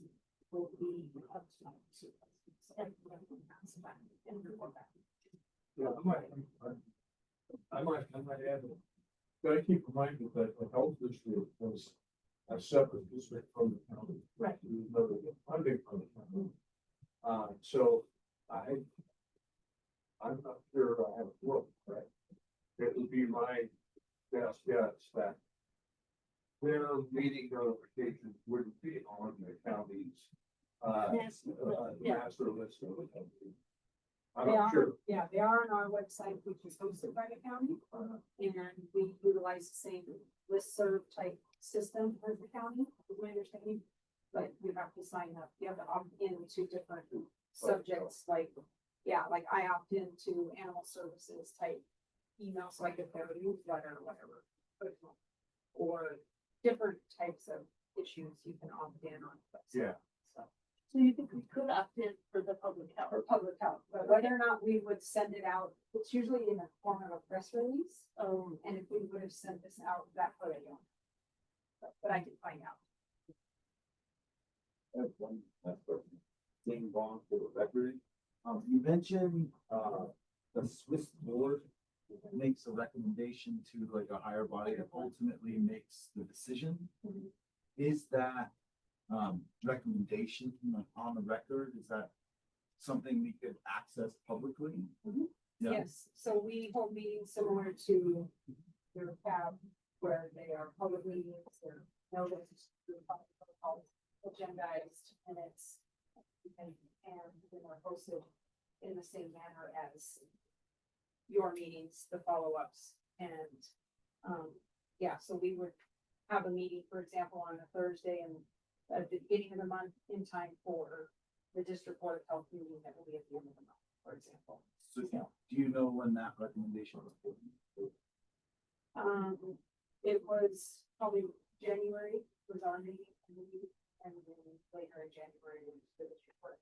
will be up to my supervisor. So everyone can ask that and report back. Yeah, I might add, gotta keep in mind that the health district was a separate district from the county. Right. We never get funding from the county. So I'm not sure I have a look, right? It would be my best guess that their meeting notifications wouldn't be on the county's master list of the county. I'm They not are, sure. yeah, they are on our website, which is hosted by the county, and we utilize the same listserv type system as the county, is my understanding. But you have to sign up, you have to opt into different subjects, like, yeah, like I opt into animal services type email, so I get their newsletter or whatever. Or different types of issues you can opt in on. the website. Yeah. So you think we could opt in for the public health? For public health, but whether or not we would send it out, it's usually in the form of a press release. And if we would have sent this out, that part I don't. But I can find out. That's one, that's the thing wrong for the record. You mentioned, the Swiss board makes a recommendation to like a higher body that ultimately makes the decision. Mhm. Is that, recommendation on the record? Is that something we could access publicly? Mhm. Yeah. Yes, so we hold meetings similar to your CAB, where they are public meetings, they're noticed, agendized, and it's, and they're hosted in the same manner as your meetings, the follow-ups, and, yeah, so we would have a meeting, for example, on a Thursday and at the beginning of the month in time for the district board of health meeting that will be at the end of the month, for example. So do you know when that recommendation was given? It was probably January was our meeting, and then later in January was the district board.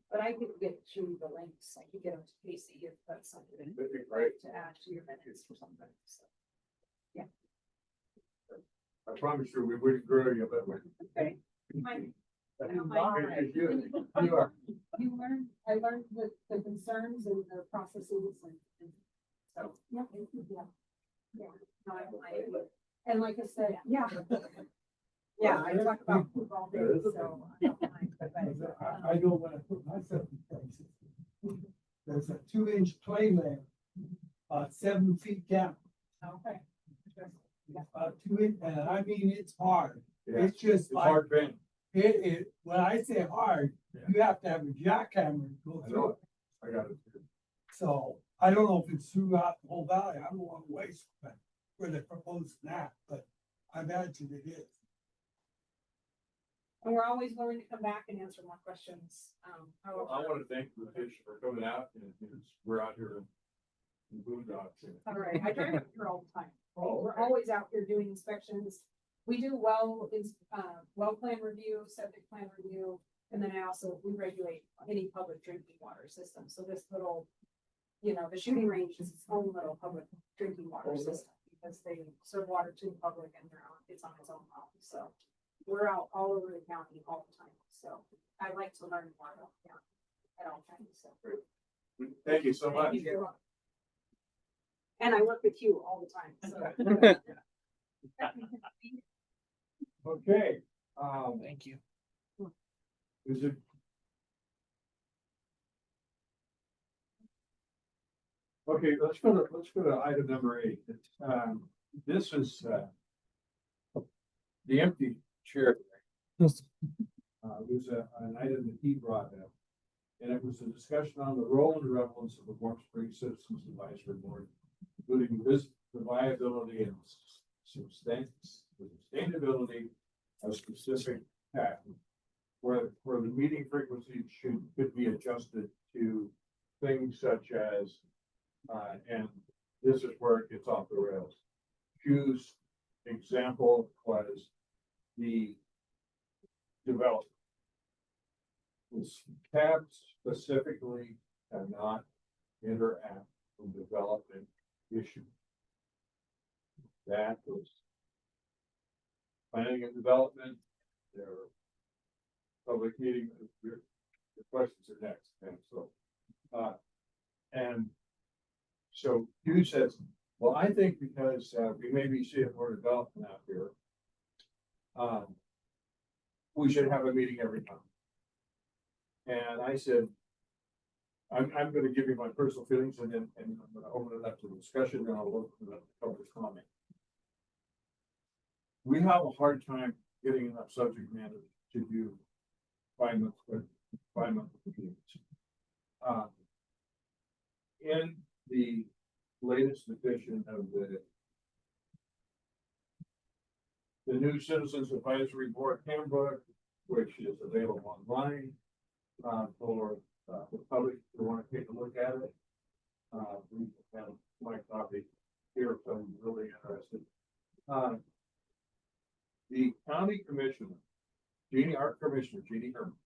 But I could get you the links, I could get them to Casey if that's something That'd be great. to add to your minutes or something, so. I promise you, we wouldn't grow you, but we. Okay. Mine. You are. I learned the concerns and the processes and so, yeah. No, and like I said, yeah. Yeah, I talk about football days, so. I don't mind, but, I know when I put myself in places. There's a 2-inch play layer, 7 feet down, Okay. 2 inch, and I mean, it's hard. Yeah, It's just It's like, hard bend. when I say hard, Yeah. you have to have a jackhammer to go I through know it. it. I got it. So I don't know if it's throughout the whole valley. I don't want to waste where they propose that, but I imagine it is. And we're always willing to come back and answer more questions. Well, I want to thank the fish for coming out and we're out here in boondocks. and- All right, I drive up here all the time. Oh, We're okay. always out here doing inspections. We do well plan review, septic plan review, and then we regulate any public drinking water system. So this little you know, the shooting range is its own little public drinking water system because they serve water to the public and it's on its own well. So we're out all over the county all the time. So I like to learn more about the county at all times. So. Thank you so much. And I work with you all the time. So. Okay, Thank you. is it? Okay, let's go to item number 8. This is, the empty chair. There's an item that he brought up. And it was a discussion on the role and relevance of the Warm Springs Citizens Advisory Board, including the viability and sustainability of specific tasks, where the meeting frequency could be adjusted to things such as, and this is where it gets off the rails. Hugh's example was the development. Cabs specifically cannot interact with development issues. That was planning and development, their public meeting, your questions are next. And so Hugh says, well, I think because we may be seeing more development out here, we should have a meeting every time. And I said, I'm going to give you my personal feelings and then I'm going to open it up to discussion and I'll open it up to public comment. We have a hard time getting enough subject matter to do bi-monthly meetings. In the latest edition of the new Citizens Advisory Board handbook, which is available online for the public who want to take a look at it. We have my copy here if I'm really interested. The county commissioner, our commissioner, Jeannie Herman,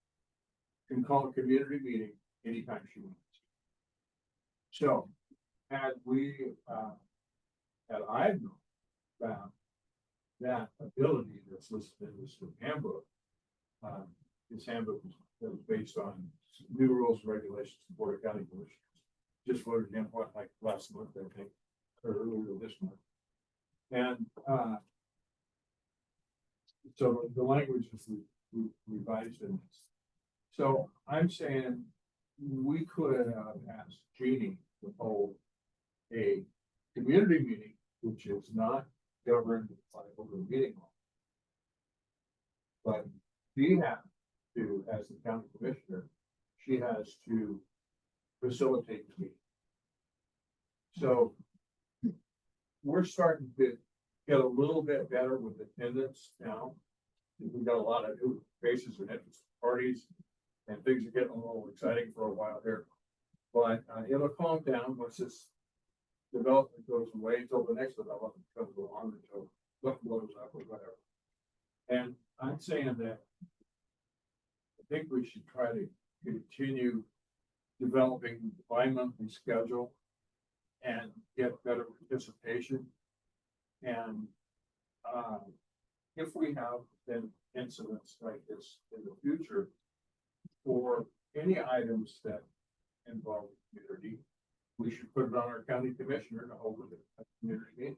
can call a community meeting anytime she wants. So, had I known about that ability that's listed in this handbook, this handbook was based on new rules and regulations of the Board of County Commissioners. Just voted in like last month, I think, or earlier this month. And so the language is revised in this. So I'm saying we could have asked Jeannie to hold a community meeting, which is not governed by open meeting law. But she has to, as the county commissioner, she has to facilitate the meeting. So we're starting to get a little bit better with attendance now. We've got a lot of new faces and interested parties, and things are getting a little exciting for a while here. But it'll calm down once this development goes away until the next development comes along, until something blows up or whatever. And I'm saying that I think we should try to continue developing the bi-monthly schedule and get better participation. And if we have then incidents like this in the future, for any items that involve the community, we should put it on our county commissioner to hold a community meeting.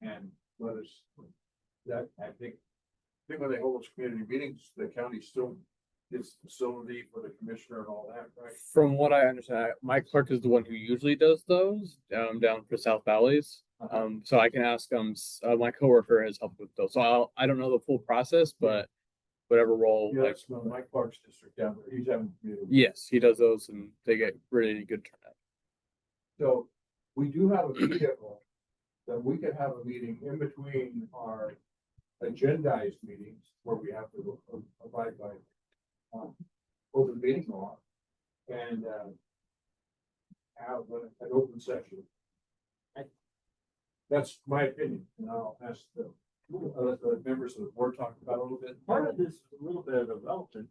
And let us, that I think when they hold those community meetings, the county still gets the facility for the commissioner and all that, right? From what I understand, my clerk is the one who usually does those down for South Valleys. So I can ask my coworker has helped with those. So I don't know the full process, but whatever role. Yeah, that's my Clark's district down there. He's having community. Yes, he does those and they get really good turnout. So we do have a vehicle that we could have a meeting in between our agendized meetings where we have to abide by open meeting law and have an open session. That's my opinion, and I'll ask the members of the board talk about it a little bit. Part of this is a little bit of development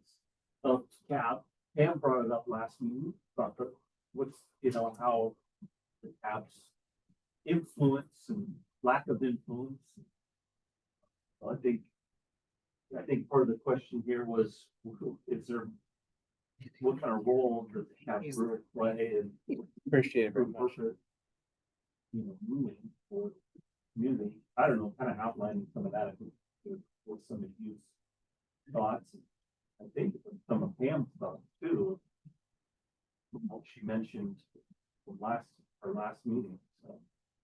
of CAB. Pam brought it up last meeting about the what's, you know, how the cabs influence and lack of influence. Well, I think part of the question here was, is there, what kind of role does the cab brewer play in Appreciate it very much. you know, moving or community? I don't know, kind of outlining some of that, I think, with some of you thoughts. I think some of Pam's thoughts too. What she mentioned from our last meeting, so.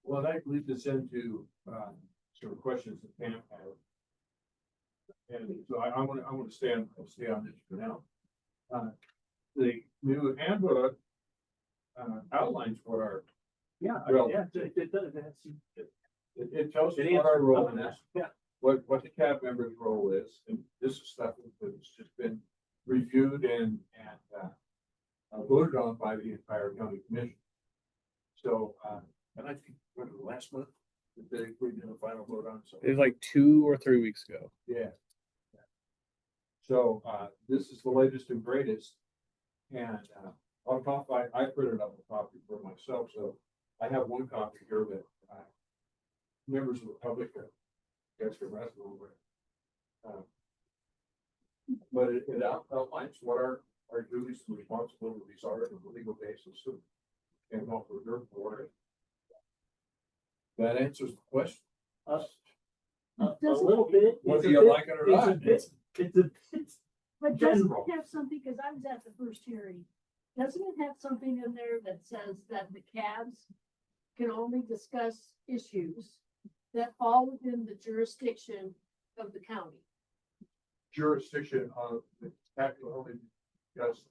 Well, that leads us into, sort of questions that Pam had. And so I want to stay on this for now. The new handbook, outlines what our, Yeah, Well- yeah, it does, it tells us It what our answers role some of is. that. Yeah. What the cab member's role is, and this is stuff that's just been reviewed and voted on by the entire county commission. So, and I think, what, last month, we did a final vote on, so. It was like 2 or 3 weeks ago. Yeah. So, this is the latest and greatest. And, on top, I printed up a copy for myself, so I have one copy here that, members of the public, guys can rest over. But it outlines what our duties and responsibilities are on a legal basis and what we're here for. That answers the question. A little bit. Whether It's a you bit- like it or it's a not. bit- It's a bit But doesn't general. it have something, because I was at the first hearing, doesn't it have something in there that says that the cabs can only discuss issues that fall within the jurisdiction of the county? Jurisdiction on the capital only discuss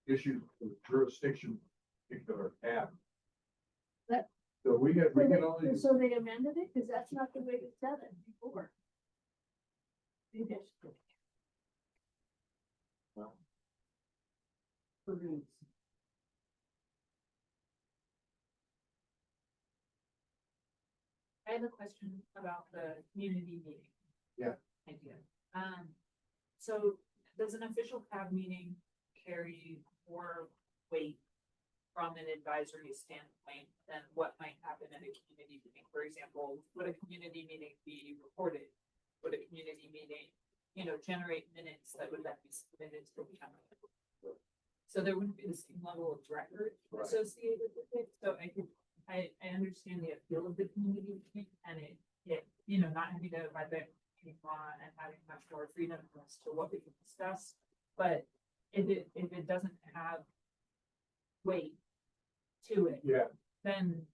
issues with jurisdiction particular tab. That- So we can only, So they amended it, because that's not the way they said it before. Maybe I should- I have a question about the community meeting. Yeah. Idea. So does an official CAB meeting carry more weight from an advisory standpoint than what might happen at a community meeting? For example, would a community meeting be recorded? Would a community meeting, generate minutes that would then be submitted to the county? So there wouldn't be the same level of record Right. associated with it. So I understand the appeal of the community meeting and it, not having to abide by law and having much more freedom as to what we can discuss. But if it doesn't have weight to it, yeah, then,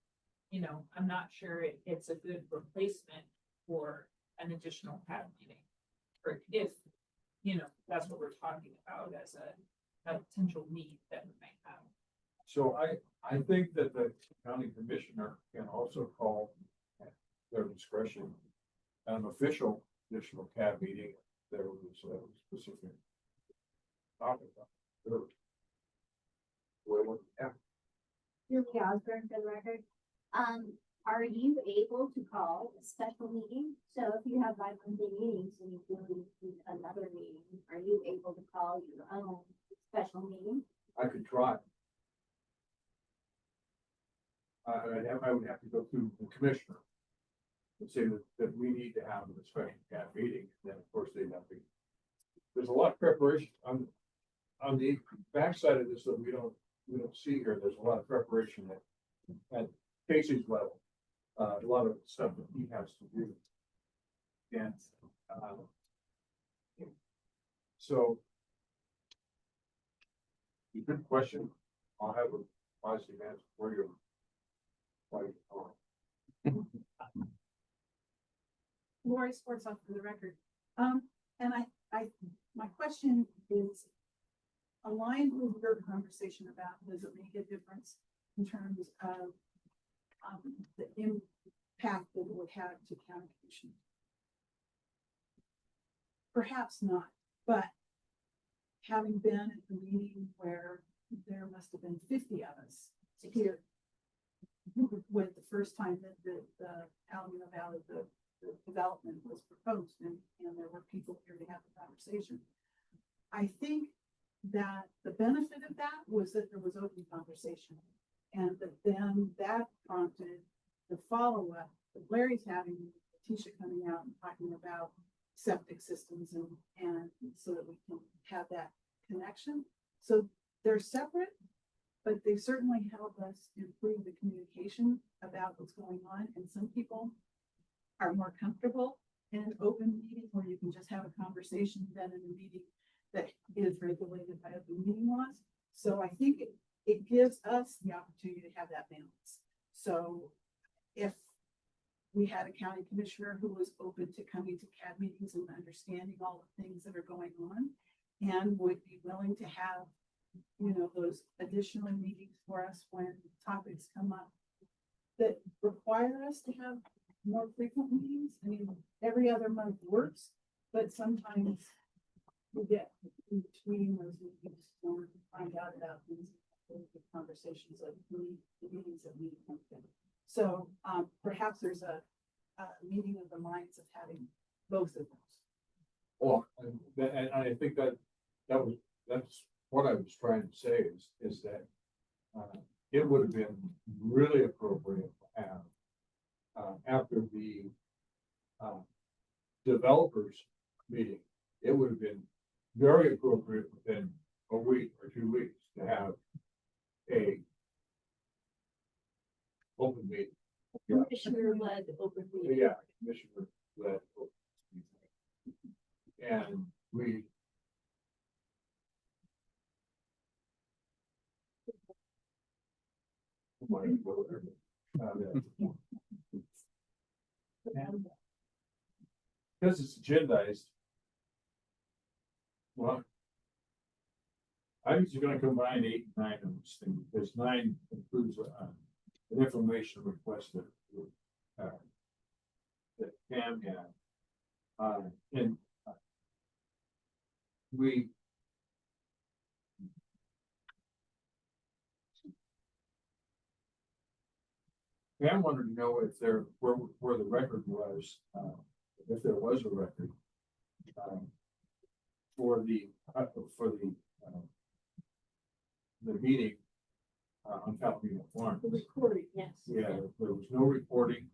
I'm not sure it's a good replacement for an additional CAB meeting. Or if, that's what we're talking about as a potential need that we might have. so I think that the county commissioner can also call at their discretion an official additional CAB meeting. If there was a specific topic. Well, yeah. Julie Osborne for the record. Are you able to call a special meeting? So if you have bi-monthly meetings and you do another meeting, are you able to call your own special meeting? I could try. I would have to go through the commissioner and say that we need to have a special CAB meeting. Then, of course, they'd have to. There's a lot of preparation on the backside of this that we don't see here. There's a lot of preparation at Casey's level. A lot of stuff that he has to do. And, so. Good question. I'll have a positive answer for you. Lori Sports off for the record. And my question is aligned with your conversation about, does it make a difference in terms of the impact that it would have to county commission? Perhaps not, but having been at the meeting where there must have been 50 of us here with the first time that the Alameda Valley, the development was proposed and there were people here to have the conversation. I think that the benefit of that was that there was open conversation. And but then that prompted the follow-up that Larry's having, Tisha coming out and talking about septic systems and so that we can have that connection. So they're separate, but they certainly help us improve the communication about what's going on. And some people are more comfortable in an open meeting where you can just have a conversation than in a meeting that is regulated by open meeting laws. So I think it gives us the opportunity to have that balance. So if we had a county commissioner who was open to coming to CAD meetings and understanding all the things that are going on and would be willing to have, you know, those additional meetings for us when topics come up that require us to have more frequent meetings. I mean, every other month works, but sometimes we get in between those meetings or find out about things, the conversations of the meetings that we come to. So perhaps there's a meeting of the minds of having both of those. Well, and I think that's what I was trying to say is that it would have been really appropriate to have after the developers meeting, it would have been very appropriate within a week or 2 weeks to have a open meeting. Yeah. Commissioner-led open meeting. Yeah, commissioner led. And we. Because it's agendized. Well. I'm just gonna combine 8 and 9 of these things, because 9 includes an information request that Pam had. And we Pam wanted to know if where the record was, if there was a record for the meeting on Palomino Farm. The recording, yes. Yeah, there was no recording.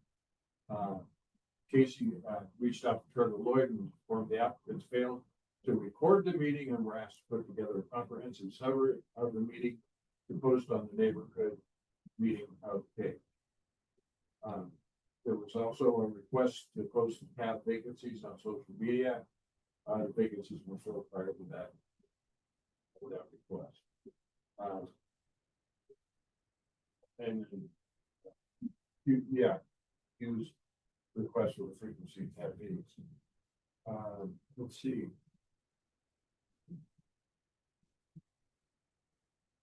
Casey reached out to Trevor Lloyd and informed the applicants failed to record the meeting and were asked to put together a comprehensive summary of the meeting to post on the neighborhood meeting page. There was also a request to post the CAD vacancies on social media. The vacancies were filled prior to that request. And use request for the frequency of CAD meetings. Let's see.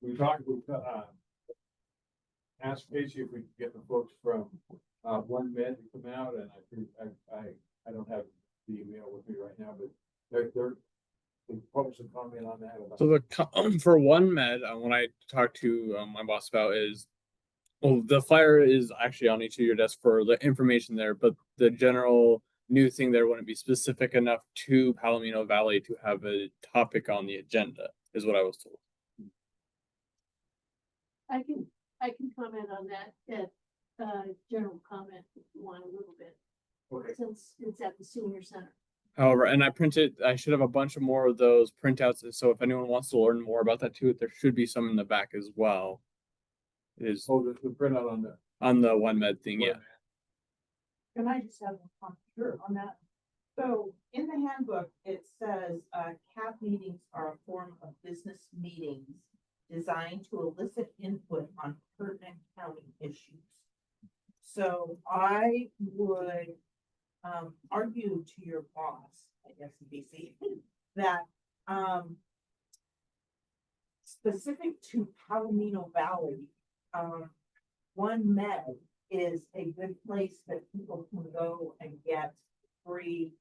We talked with asked Casey if we could get the folks from One Med to come out, and I don't have the email with me right now, but they're folks to comment on that. So for One Med, when I talked to my boss about is, well, the flyer is actually on each of your desks for the information there, but the general new thing there wouldn't be specific enough to Palomino Valley to have a topic on the agenda, is what I was told. I can comment on that general comment if you want a little bit, Okay. since it's at the senior center. However, and I should have a bunch of more of those printouts. So if anyone wants to learn more about that too, there should be some in the back as well. Is The printout on the One Med thing, yeah. Can I just have a comment on that? So in the handbook, it says, CAB meetings are a form of business meetings designed to elicit input on pertinent county issues. So I would argue to your boss, I guess in BC, that specific to Palomino Valley, One Med is a good place that people can go and get free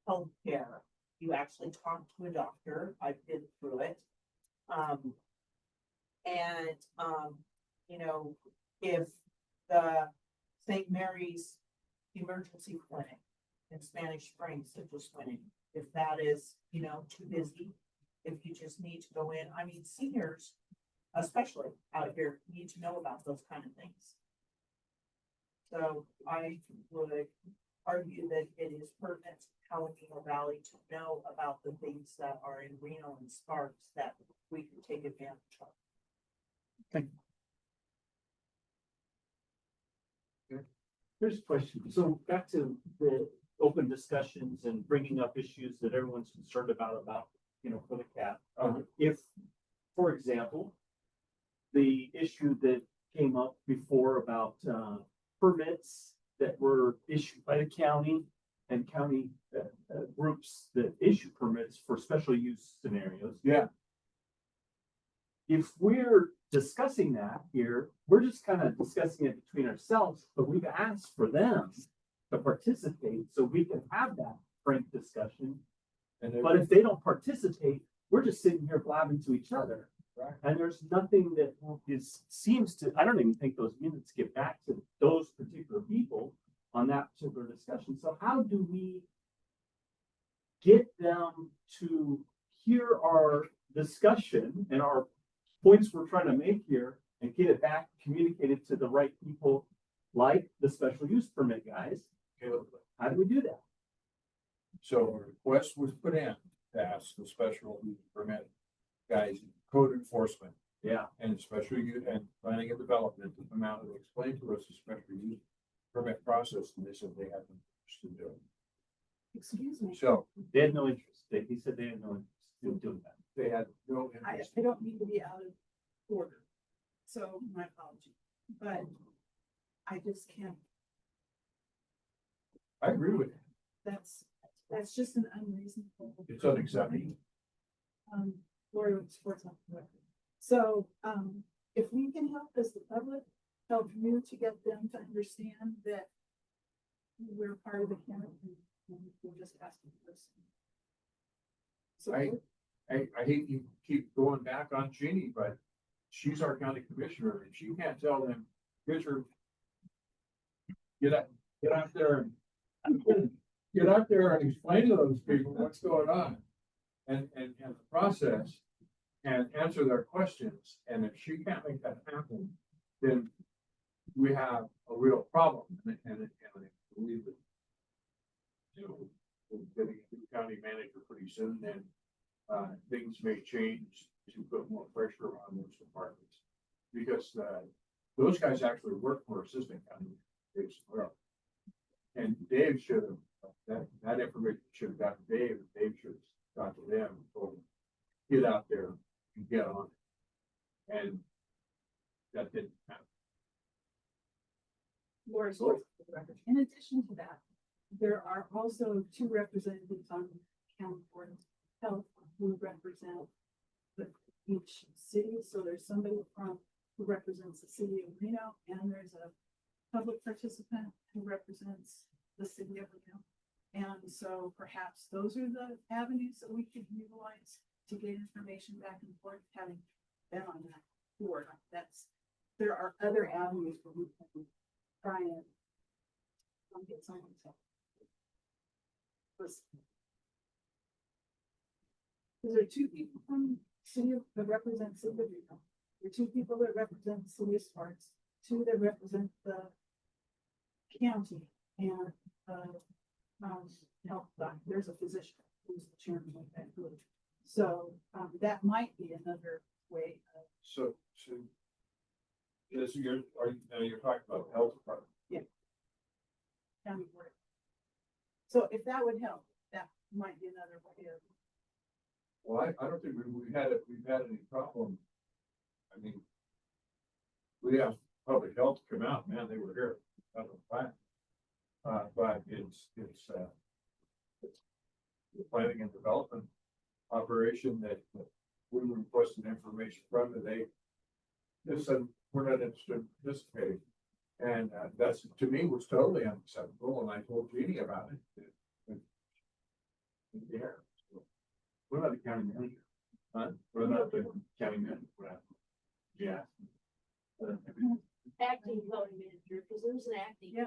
healthcare. You actually talk to a doctor. I've been through it. You know, if the St. Mary's Emergency Clinic in Spanish Springs that just went in, if that is, you know, too busy, if you just need to go in, I mean, seniors especially out here, need to know about those kind of things. So I would argue that it is pertinent to Palomino Valley to know about the things that are in Reno and Sparks that we can take advantage of. Here's a question. So back to the open discussions and bringing up issues that everyone's concerned about, for the cat. If, for example, the issue that came up before about, permits that were issued by the county and county, groups that issue permits for special use scenarios. Yeah. If we're discussing that here, we're just kind of discussing it between ourselves, but we've asked for them to participate so we can have that frank discussion. But if they don't participate, we're just sitting here blabbing to each other. Right. And there's nothing that seems to, I don't even think those minutes get back to those particular people on that particular discussion. So how do we get them to hear our discussion and our points we're trying to make here and get it back communicated to the right people, like the special use permit guys? How do we do that? So a request was put in to ask the special use permit guys, code enforcement Yeah. and special use and planning and development to come out and explain to us the special use permit process, and they said they had no interest in doing it. Excuse me. So They had no interest. He said they had no interest in doing that. they had no I interest. don't mean to be out of order, so my apology, but I just can't, I agree with you. that's just an unreasonable. It's unacceptable. Lori with Sports Health Director. So, if we can help as the public, help you to get them to understand that we're part of the county, we're just asking for this. So, I hate you keep going back on Jeannie, but she's our county commissioner and she can't tell them, Richard, get out there and explain to those people what's going on and the process and answer their questions. And if she can't make that happen, then we have a real problem. And I believe that, we're getting a new county manager pretty soon, and things may change to put more pressure on those departments. Because those guys actually work for assistant county. And Dave should have, that information should have got to Dave, and Dave should have got to them and told them, get out there and get on it. And that didn't happen. Laura, in addition to that, there are also two representatives on the county board of health who represent each city. So there's somebody who represents the city of Reno, and there's a public participant who represents the city of Reno. And so perhaps those are the avenues that we could utilize to get information back and forth, having been on that board. There are other avenues where we can try and get someone to listen. There are two people from city that represent city of Reno. There are two people that represent the city of Sparks, two that represent the county, and health doctor. There's a physician who's the chairman of that group. So that might be another way of. So you're talking about the health department. County board. So if that would help, that might be another way of. Well, I don't think we've had any problem. I mean, we have public health come out, man, they were here. But it's the planning and development operation that we requested information from, and they just said, we're not interested in participating. And that's, to me, was totally unacceptable, and I told Jeannie about it. Yeah. What about the county manager? What about the county manager? Yeah. Acting county manager, because there's an acting. Yeah.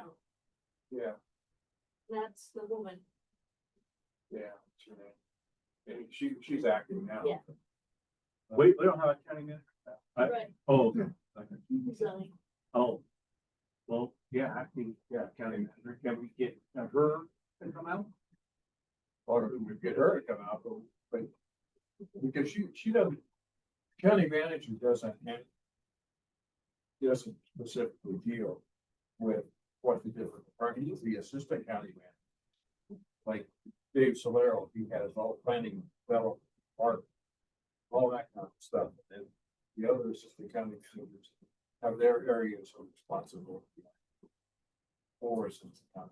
Yeah, That's the woman. yeah. She's acting now. Yeah. Wait, we don't have a county manager? Right. Oh, Zoning. oh. Well, yeah, I think, yeah, county manager, can we get her to come out? Or we get her to come out, but because she doesn't, county manager doesn't specifically deal with what the different departments, the assistant county manager. Like Dave Solero, he has all planning, development, art, all that kind of stuff, and the other assistant county managers have their areas of responsibility. For assistant county.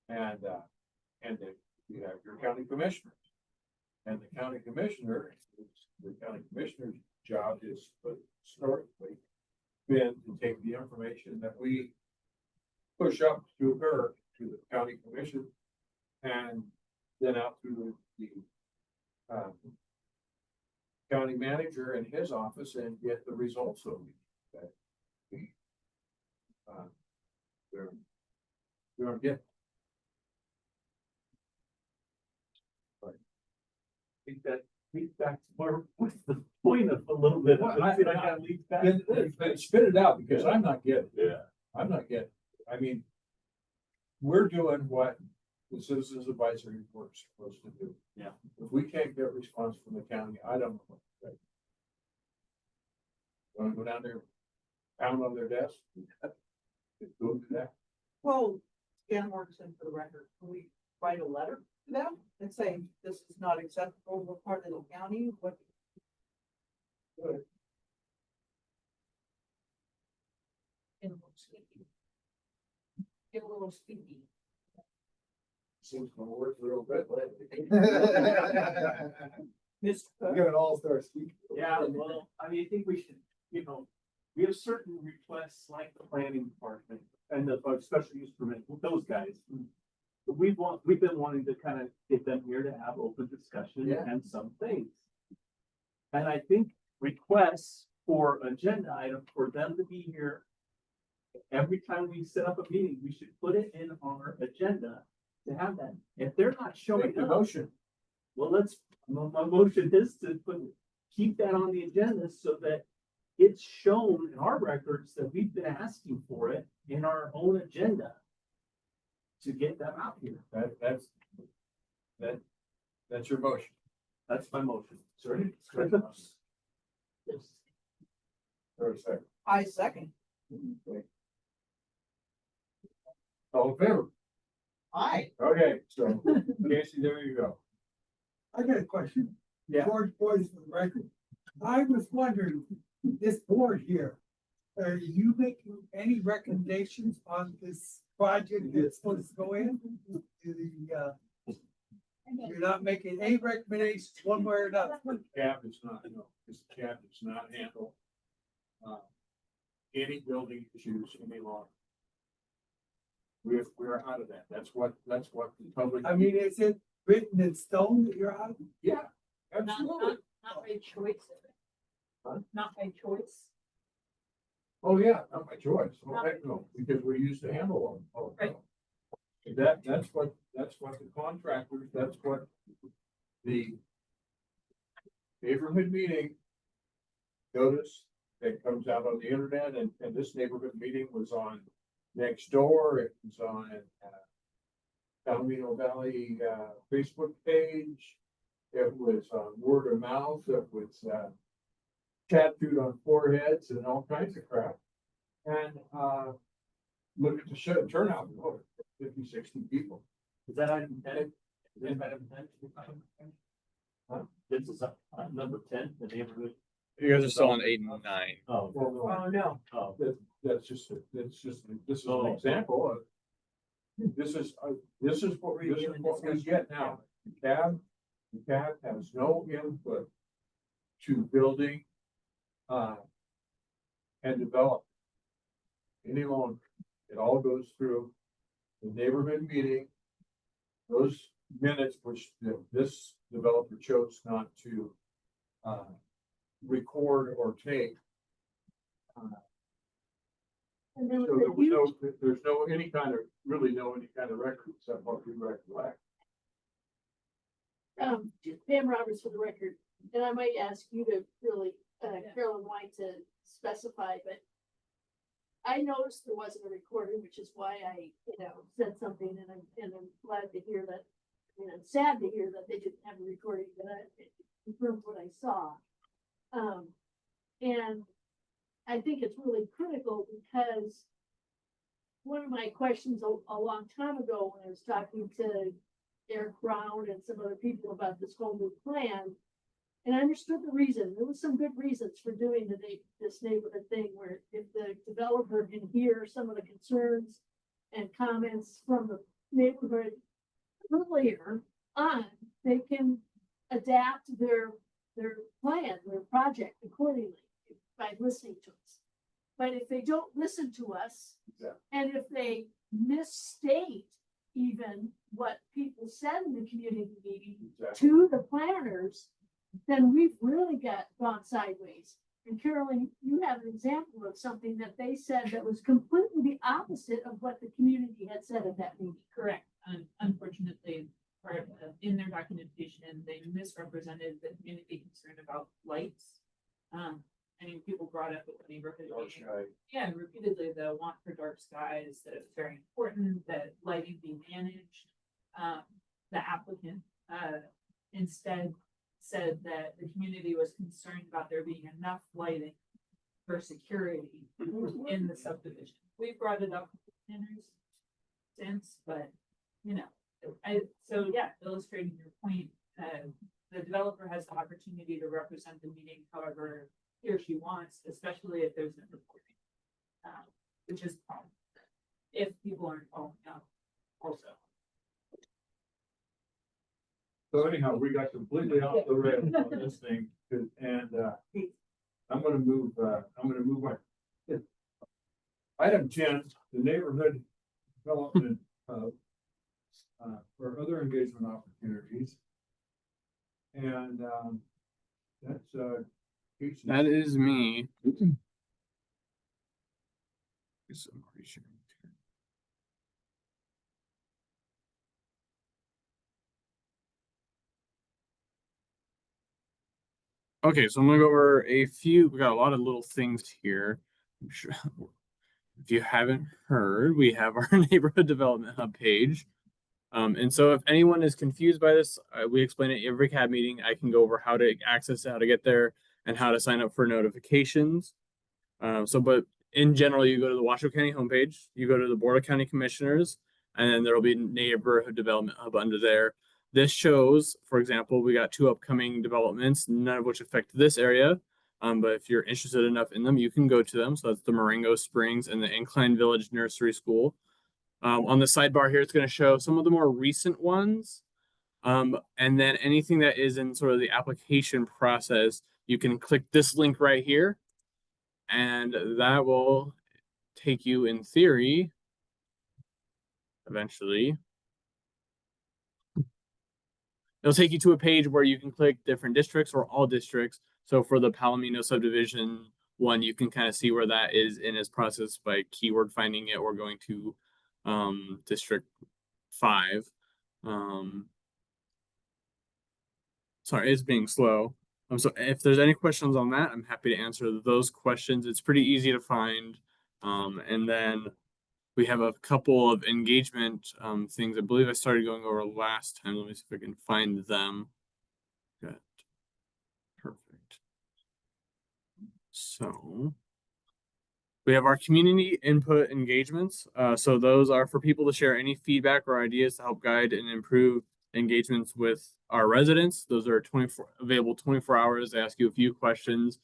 And then you have your county commissioners. And the county commissioner's job is historically been to take the information that we push up to her, to the county commission, and then out to the county manager in his office and get the results of that. We don't get. I think that's where, what's the point of a little bit? Well, I gotta leave back. Spit it out, because I'm not getting it. Yeah. I'm not getting it. I mean, we're doing what the Citizens Advisory Board is supposed to do. Yeah. If we can't get a response from the county, I don't know what to say. Want to go down there, pound on their desk? Go do that. Well, Dan Morrison, for the record, can we write a letter to them and say, this is not acceptable, we're part of the county, what? Get a little speaky. Seems to work real good lately. Mr. Cook? got an all-star speaker. Yeah, well, I mean, I think we should, we have certain requests like the planning department and the special use permit with those guys. But we've been wanting to kind of get them here to have open discussion Yeah. and some things. And I think requests for agenda item for them to be here. Every time we set up a meeting, we should put it in our agenda to have that. If they're not showing Make the up, motion. well, my motion is to keep that on the agenda so that it's shown in our records that we've been asking for it in our own agenda to get them out here. That's your motion. That's my motion. Sorry. Yes. Or a second. I second. Okay. All in favor? Aye. Okay, so Casey, there you go. I got a question. Yeah. George Boyce for the record. I was wondering, this board here, are you making any recommendations on this project that's supposed to go in? You're not making any recommendations one way or another. Cab does not, this cab does not handle any building issues any longer. We're out of that. That's what the public. I mean, is it written in stone that you're out? Yeah, Not, absolutely. not by choice. Huh? Not by choice. Oh, yeah, not my choice. Oh, heck no, because we're used to handle them. Oh, no. That's what the contractors, that's what the neighborhood meeting notice that comes out on the internet, and this neighborhood meeting was on Nextdoor, it was on Palomino Valley Facebook page, it was on word of mouth, it was tattooed on foreheads and all kinds of crap. And look at the turnout, 50, 60 people. Is that item 10? Is that item 10? Huh? This is number 10, the neighborhood. You guys are still on 8 and 9. Oh, Well, no, Oh, no. oh, that's just an Oh. example of. This is what we get now. The cab has no input to building and develop any longer. It all goes through the neighborhood meeting. Those minutes which this developer chose not to record or take. And there was So a huge, there's no any kind of record except what we recollect. Pam Roberts for the record, and I might ask you to really, Carolyn White to specify, but I noticed there wasn't a recording, which is why I, said something, and I'm glad to hear that, I'm sad to hear that they didn't have a recording, but it confirmed what I saw. And I think it's really critical because one of my questions a long time ago when I was talking to Eric Brown and some other people about this whole new plan, and I understood the reason. There was some good reasons for doing this neighborhood thing where if the developer can hear some of the concerns and comments from the neighborhood earlier on, they can adapt their plan, their project accordingly by listening to us. But if they don't listen to us, and if they misstate even what people said in the community meeting to the planners, then we've really gone sideways. And Carolyn, you have an example of something that they said that was completely the opposite of what the community had said at that meeting. Correct. Unfortunately, in their documentation, they misrepresented the community concern about lights. I mean, people brought up with the neighborhood. Yeah, repeatedly, the want for dark skies, that it's very important that lighting be managed. The applicant instead said that the community was concerned about there being enough lighting for security in the subdivision. We brought it up with planners since, but illustrating your point, the developer has the opportunity to represent the meeting however he or she wants, especially if there's no reporting, which is a problem if people aren't following up also. So anyhow, we got completely off the rails on this thing, and I'm gonna move on. Item 10, the neighborhood development for other engagement opportunities. And that's Casey. That is me. Okay, so I'm gonna go over a few. We got a lot of little things here. I'm sure if you haven't heard, we have our neighborhood development hub page. And so if anyone is confused by this, we explain it every CAB meeting. I can go over how to access it, how to get there, and how to sign up for notifications. But in general, you go to the Washoe County homepage, you go to the Board of County Commissioners, and then there will be neighborhood development hub under there. This shows, for example, we got 2 upcoming developments, none of which affect this area. But if you're interested enough in them, you can go to them. So that's the Marengo Springs and the Incline Village Nursery School. On the sidebar here, it's going to show some of the more recent ones. And then anything that is in sort of the application process, you can click this link right here. And that will take you, in theory, eventually. It'll take you to a page where you can click different districts or all districts. So for the Palomino subdivision one, you can kind of see where that is in its process by keyword finding it or going to District 5. Sorry, it's being slow. So if there's any questions on that, I'm happy to answer those questions. It's pretty easy to find. And then we have a couple of engagement things. I believe I started going over last time. Let me see if I can find them. Good. Perfect. So we have our community input engagements. So those are for people to share any feedback or ideas to help guide and improve engagements with our residents. Those are available 24 hours. They ask you a few questions,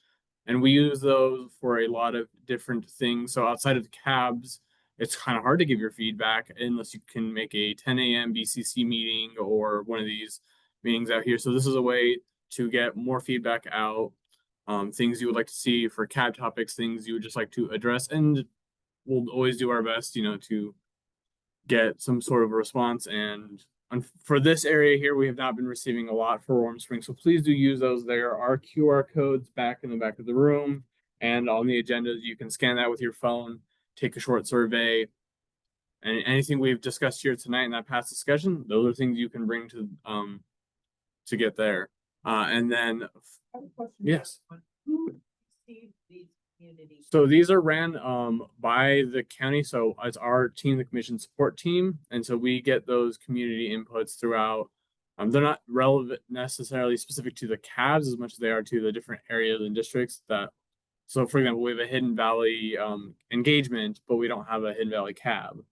and we use those for a lot of different things. So outside of the cabs, it's kind of hard to give your feedback unless you can make a 10 a.m. BCC meeting or one of these meetings out here. So this is a way to get more feedback out. Things you would like to see for CAB topics, things you would just like to address, and we'll always do our best, to get some sort of a response. And for this area here, we have not been receiving a lot for Warm Springs, so please do use those. There are QR codes back in the back of the room, and on the agendas, you can scan that with your phone, take a short survey, and anything we've discussed here tonight in that past discussion, those are things you can bring to get there. And then, I have a question. yes. Who received these community? So these are ran by the county. So it's our team, the commission support team. And so we get those community inputs throughout. They're not relevant necessarily specific to the cabs as much as they are to the different areas and districts that. So for example, we have a Hidden Valley engagement, but we don't have a Hidden Valley cab.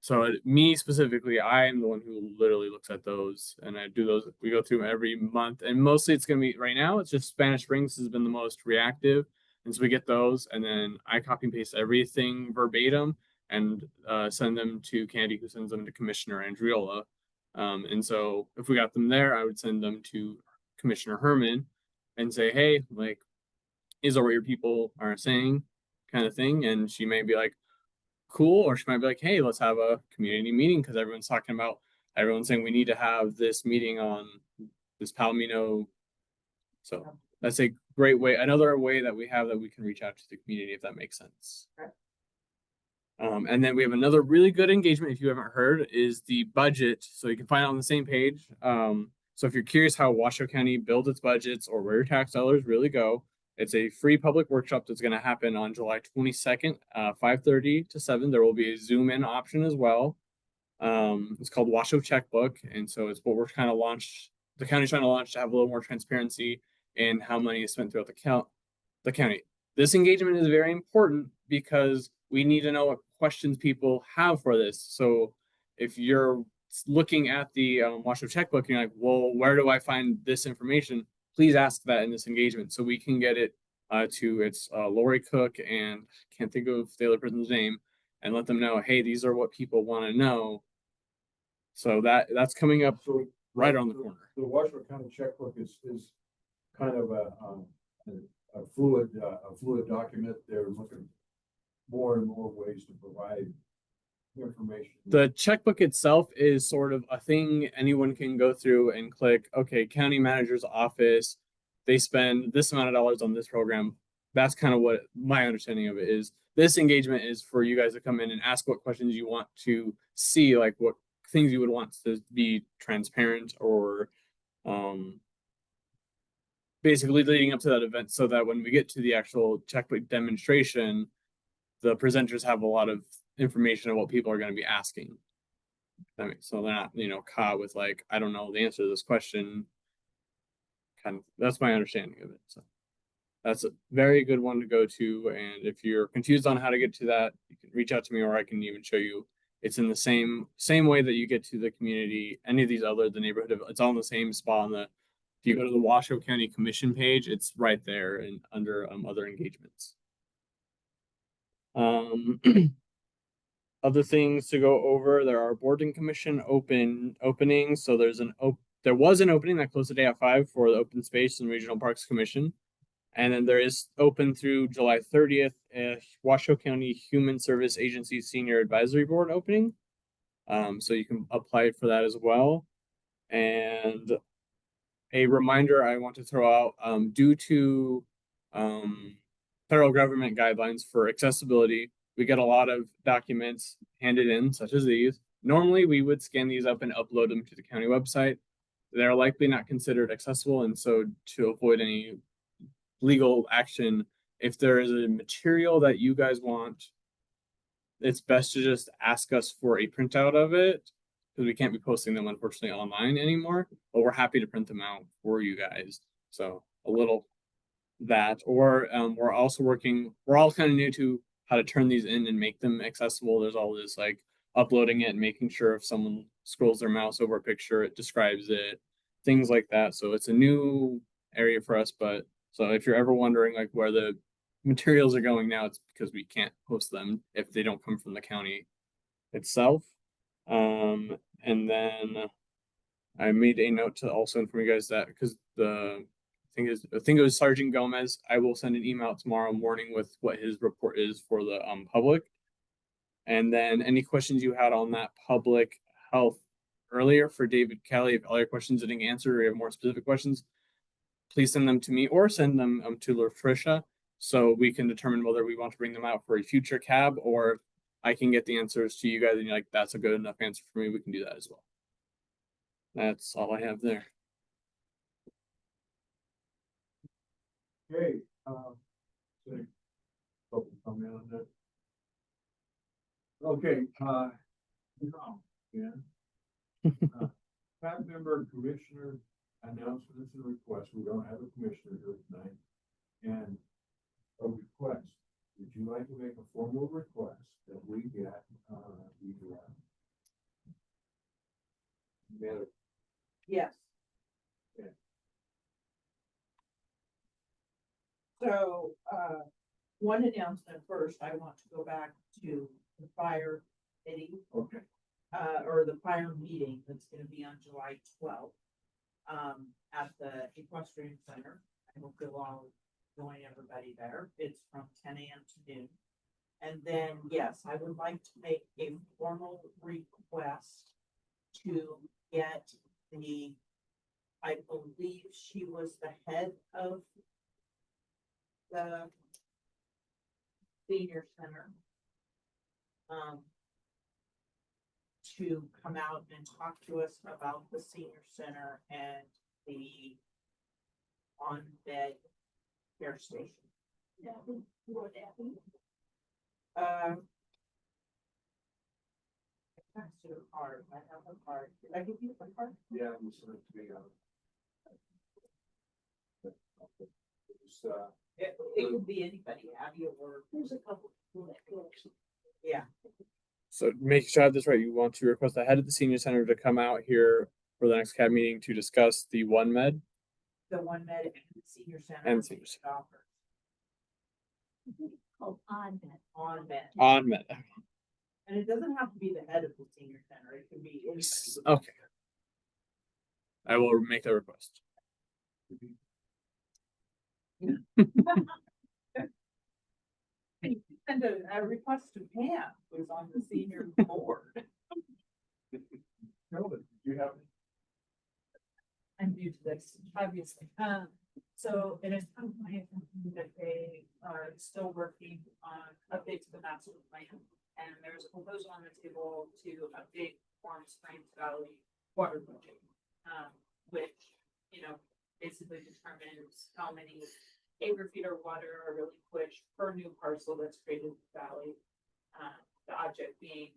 So me specifically, I am the one who literally looks at those, and I do those. We go through them every month, and mostly it's going to be right now. It's just Spanish Springs has been the most reactive, and so we get those, and then I copy and paste everything verbatim and send them to Candy, who sends them to Commissioner Andriola. And so if we got them there, I would send them to Commissioner Herman and say, hey, like, is that what your people are saying, kind of thing, and she may be like, cool, or she might be like, hey, let's have a community meeting because everyone's saying we need to have this meeting on this Palomino. So that's a great way, another way that we have that we can reach out to the community, if that makes sense. And then we have another really good engagement, if you haven't heard, is the budget. So you can find it on the same page. So if you're curious how Washoe County builds its budgets or where your tax dollars really go, it's a free public workshop that's going to happen on July 22nd, 5:30 to 7. There will be a Zoom in option as well. It's called Washoe Checkbook. And so it's what we're kind of the county's trying to launch to have a little more transparency in how money is spent throughout the county. This engagement is very important because we need to know what questions people have for this. So if you're looking at the Washoe Checkbook, you're like, well, where do I find this information? Please ask that in this engagement so we can get it to its Lori Cook and can't think of the other person's name, and let them know, hey, these are what people want to know. So that's coming up right on the corner. The Washoe County checkbook is kind of a fluid document. They're looking more and more ways to provide information. The checkbook itself is sort of a thing anyone can go through and click, okay, county manager's office, they spend this amount of dollars on this program. That's kind of what my understanding of it is. This engagement is for you guys to come in and ask what questions you want to see, like what things you would want to be transparent or basically leading up to that event, so that when we get to the actual checkbook demonstration, the presenters have a lot of information on what people are going to be asking. So they're not, caught with like, I don't know the answer to this question. Kind of, that's my understanding of it. So that's a very good one to go to. And if you're confused on how to get to that, you can reach out to me, or I can even show you. It's in the same way that you get to the community, any of these other, the neighborhood, it's all in the same spot if you go to the Washoe County Commission page, it's right there and under other engagements. Other things to go over, there are board and commission openings. So there was an opening that closed today at 5 for the Open Space and Regional Parks Commission. And then there is open through July 30th, Washoe County Human Service Agency Senior Advisory Board opening. So you can apply for that as well. And a reminder I want to throw out, due to federal government guidelines for accessibility, we get a lot of documents handed in, such as these. Normally, we would scan these up and upload them to the county website. They're likely not considered accessible, and so to avoid any legal action, if there is a material that you guys want, it's best to just ask us for a printout of it, because we can't be posting them, unfortunately, online anymore, but we're happy to print them out for you guys. So a little that, or we're also we're all kind of new to how to turn these in and make them accessible. There's all this like uploading it and making sure if someone scrolls their mouse over a picture, it describes it, things like that. So it's a new area for us, but so if you're ever wondering like where the materials are going now, it's because we can't post them if they don't come from the county itself. And then I made a note to also inform you guys that because I think it was Sergeant Gomez. I will send an email tomorrow morning with what his report is for the public. And then any questions you had on that public health earlier for David Kelly, if all your questions didn't answer or you have more specific questions, please send them to me or send them to Latricia so we can determine whether we want to bring them out for a future cab, or I can get the answers to you guys and you're like, that's a good enough answer for me. We can do that as well. That's all I have there. Okay, say, public comment on that. Okay, yeah. Cab member commissioner announcements and requests. We don't have a commissioner here tonight. And a request. Would you like to make a formal request that we get, the Yes. Yeah. So, one announcement first, I want to go back to the fire committee, okay, or the fire meeting that's gonna be on July 12th. At the Equestrian Center. I hope you'll all join everybody there. It's from 10 a.m. to noon. And then, yes, I would like to make a formal request to get I believe she was the head of the senior center. To come out and talk to us about the senior center and the on-bed care station. Yeah, what happened? I texted a card, I have a card, did I give you a card? yeah, we sent it to me, It could be anybody, Abby or, There's a couple people that go. yeah, So make sure I have this right. You want to request the head of the senior center to come out here for the next CAB meeting to discuss the one med the one med and the senior center. and senior center. Offers Called on that. on med, On med. and it doesn't have to be the head of the senior center, it can be anybody. Okay. I will make that request. Send a request to Pam, who's on the senior board. Carolyn, do you have? I'm new to this, obviously. So it is kind of my opinion that they are still working on updates to the master plan. And there's a proposal on the table to update Warm Springs Valley water budget. Which, basically determines how many acre feet of water are really pushed per new parcel that's created in the valley. The object being,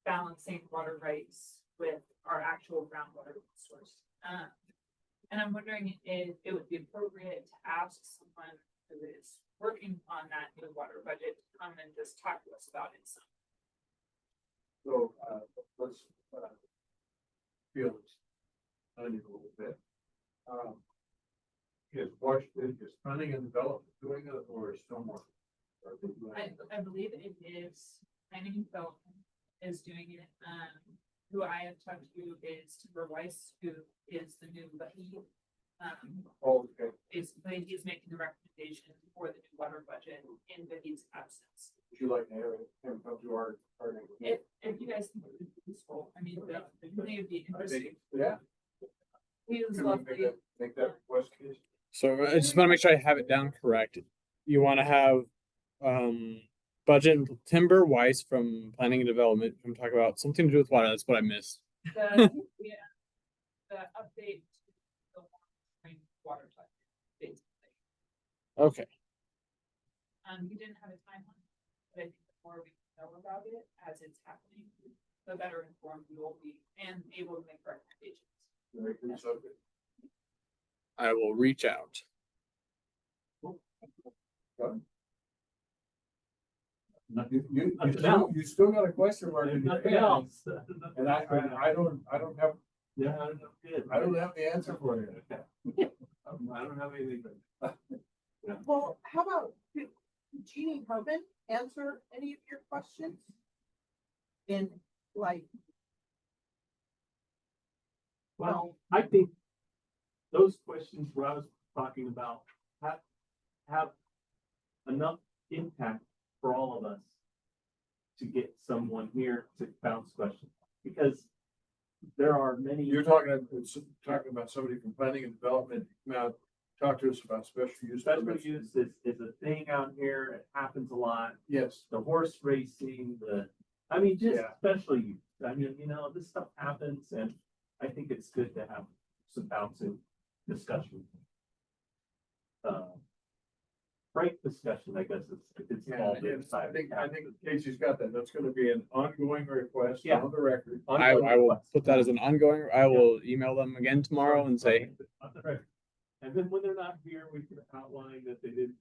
balancing water rights with our actual groundwater source. And I'm wondering if it would be appropriate to ask someone who is working on that new water budget to come and just talk to us about it some. So, let's, feel it's on you a little bit. Is planning and development doing it or is someone? I believe it is planning and development is doing it. Who I have talked to is Timber Weiss, who is the new lead. Okay, Basically, he's making the recommendation for the new water budget in Vicky's absence. would you like to have him come to our? If you guys think it would be useful, I mean, I think it'd be interesting. Yeah. He was Can we lovely. make that request, please? So I just want to make sure I have it down correct. You want to have budget and Timber Weiss from planning and development. I'm talking about something to do with water. That's what I missed. The update to the water type, basically. Okay. We didn't have a timeline, but I think the more we know about it as it's happening, the better informed we will be and able to make recommendations. Very good subject. I will reach out. You still got a question mark in your Nothing head, else. and I don't have, Yeah, I don't know, good. I don't have the answer for you. I don't have anything. Well, how about Jeannie Herman answer any of your questions? In Well, I think those questions where I was talking about have enough impact for all of us to get someone here to bounce questions, because there are many. You're talking about somebody from planning and development, now talk to us about special use. Special permits. use is a thing out here. It happens a lot. Yes, The horse racing, just Yeah. special use. This stuff happens, and I think it's good to have some bouncing discussion. frank discussion, I guess it's Yeah, called. and I think Casey's got that. That's gonna be an ongoing request Yeah. on the record. I will put that as an ongoing, I will email them again tomorrow and say, And then when they're not here, we can outline that they didn't.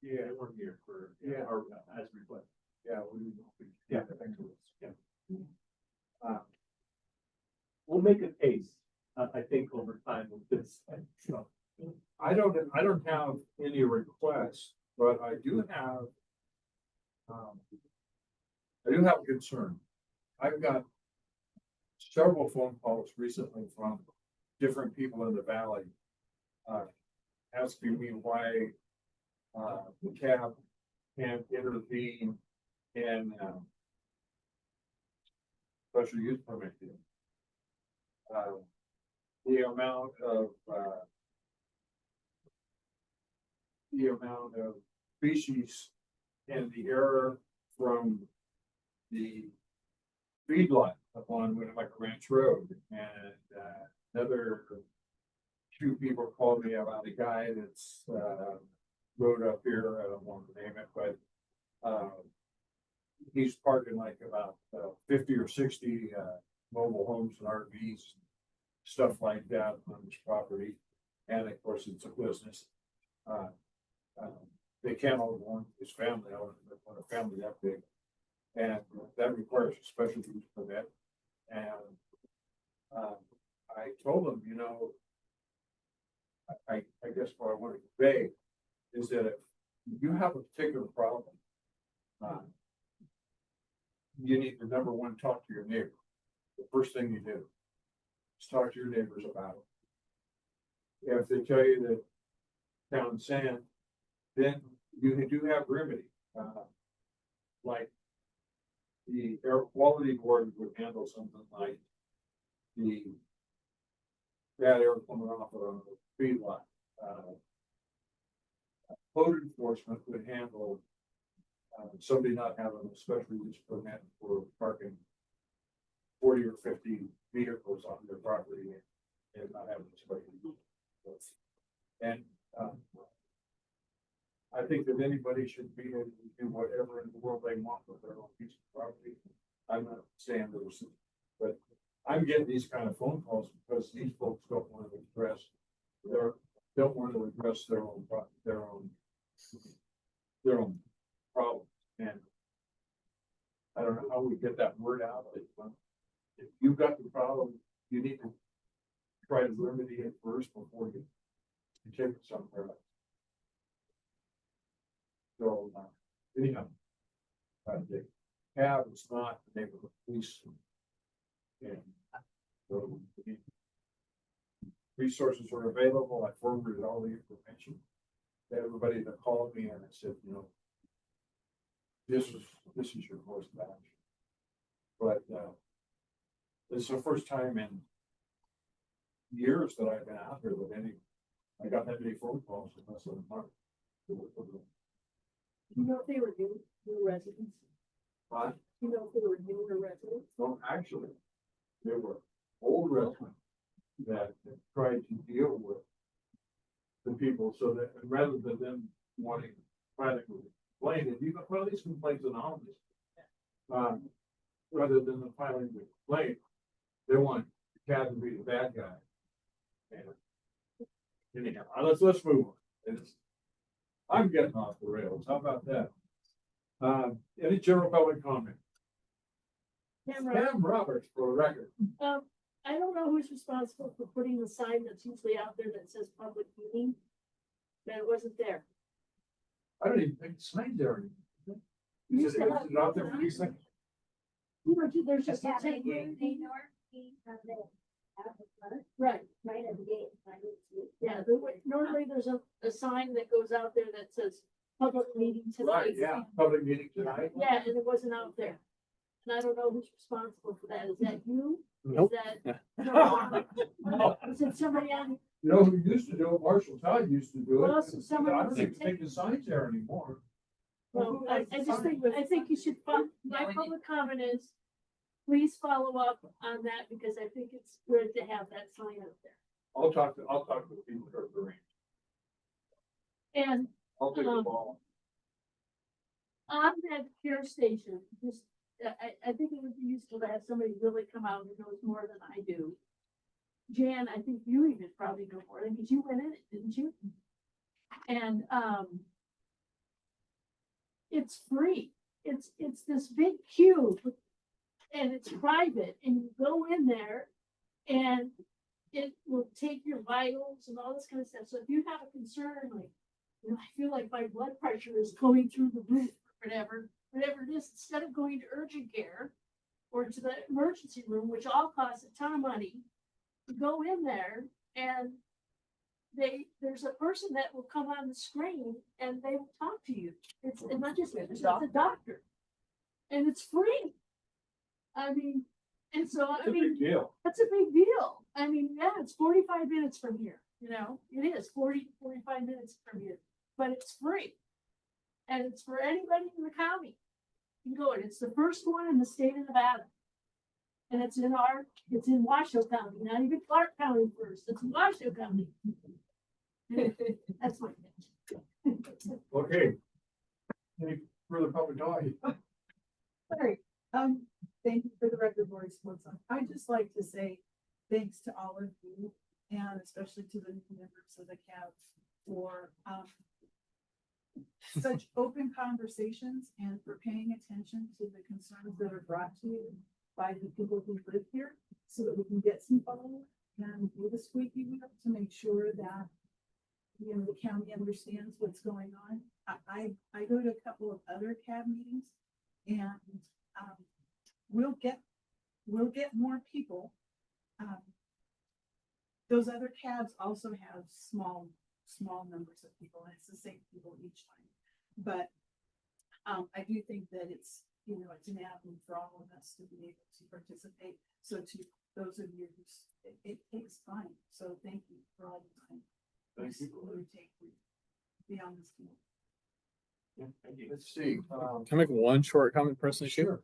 Yeah, they weren't here for, Yeah. or as requested. Yeah. Yeah. Yeah. We'll make a case, I think over time with this, so. I don't have any requests, but I do have. I do have a concern. I've got several phone calls recently from different people in the valley. Asking me why, the cab can't intervene in, special use permit. The amount of, species and the error from the feedlot up on Winnemucca Ranch Road. And, another two people called me about a guy that's, rode up here, I don't want to name it, but, he's parking like about 50 or 60, mobile homes and RVs, stuff like that on his property. And of course, it's a business. They can't all own his family, I want a family that big. And that requires a special use permit. And, I told him, you know, I guess what I want to convey is that if you have a particular problem, you need to, number one, talk to your neighbor. The first thing you do is talk to your neighbors about it. If they tell you that town sand, then you do have remedy. Like the air quality board would handle something like the bad air coming off of a feedlot. Code enforcement would handle somebody not having a special use permit for parking 40 or 50 vehicles on their property and not having a special use. And I think that anybody should be able to do whatever in the world they want with their own piece of property. I'm not saying those, but I'm getting these kind of phone calls because these folks don't want to address don't want to address their own problems. And I don't know how we get that word out, but if you've got the problem, you need to try to remedy it first before you take it somewhere else. So, anyhow, the cab is not the neighborhood police. And so resources are available. I forwarded all the information to everybody that called me, and I said, you know, this is your course of action. But this is the first time in years that I've been out here that I got that many phone calls in less than a month. You know if they were new residents? But You know if they were newer residents? no, actually, there were old residents that tried to deal with the people so that rather than them wanting to finally complain, and you got well, these complaints anonymous. Rather than them filing the complaint, they want the cat to be the bad guy. And anyhow, let's move on. I'm getting off the rails. How about that? Any general public comment? Pam Roberts for the record. I don't know who's responsible for putting the sign that's usually out there that says public meeting. But it wasn't there. I don't even think the sign's there anymore. Is it out there for you second? There's just a They temporary. Right. Right at the gate. Yeah, normally there's a sign that goes out there that says public meeting tonight. Right, yeah, public meeting tonight. Yeah, and it wasn't out there. And I don't know who's responsible for that. Is that you? Nope. Is that? Is it somebody on? You know who used to do it? Marshall Todd used to do it. Well, so someone I don't must think have they take the signs there anymore. Well, I just think, you should, my public comment is, please follow up on that, because I think it's good to have that sign up there. I'll talk to the people at the range. And I'll take the ball. on that care station, just, I think it would be useful to have somebody really come out who knows more than I do. Jan, I think you even probably know more, because you went in it, didn't you? And, it's free. It's this big cube and it's private, and you go in there and it will take your vitals and all this kind of stuff. So if you have a concern, like, you know, I feel like my blood pressure is going through the roof, or whatever it is, instead of going to urgent care or to the emergency room, which all costs a ton of money, you go in there and there's a person that will come on the screen and they will talk to you. It's not just it's a doctor, and it's free. I mean, and so I mean, Deal. that's a big deal. I mean, yeah, it's 45 minutes from here. You know, it is 40 to 45 minutes from here, but it's free, and it's for anybody in the county. You can go in. It's the first one in the state of Nevada, and it's in Washoe County, not even Clark County first. It's Washoe County. That's what it is. Okay. Any further public comment? Sorry, thank you for the record, Lori Swanson. I'd just like to say thanks to all of you, and especially to the new members of the CAB for, such open conversations and for paying attention to the concerns that are brought to you by the people who live here, so that we can get some follow and do the squeaky wheel to make sure that, you know, the county understands what's going on. I go to a couple of other CAB meetings, and we'll get more people. Those other cabs also have small numbers of people, and it's the same people each time. But I do think that it's, you know, it's an avenue for all of us to be able to participate. So to those of you who, it takes time. So thank you for all the time. Thank you. You take to be on this team. Let's see. Can I make one short comment personally too? Sure.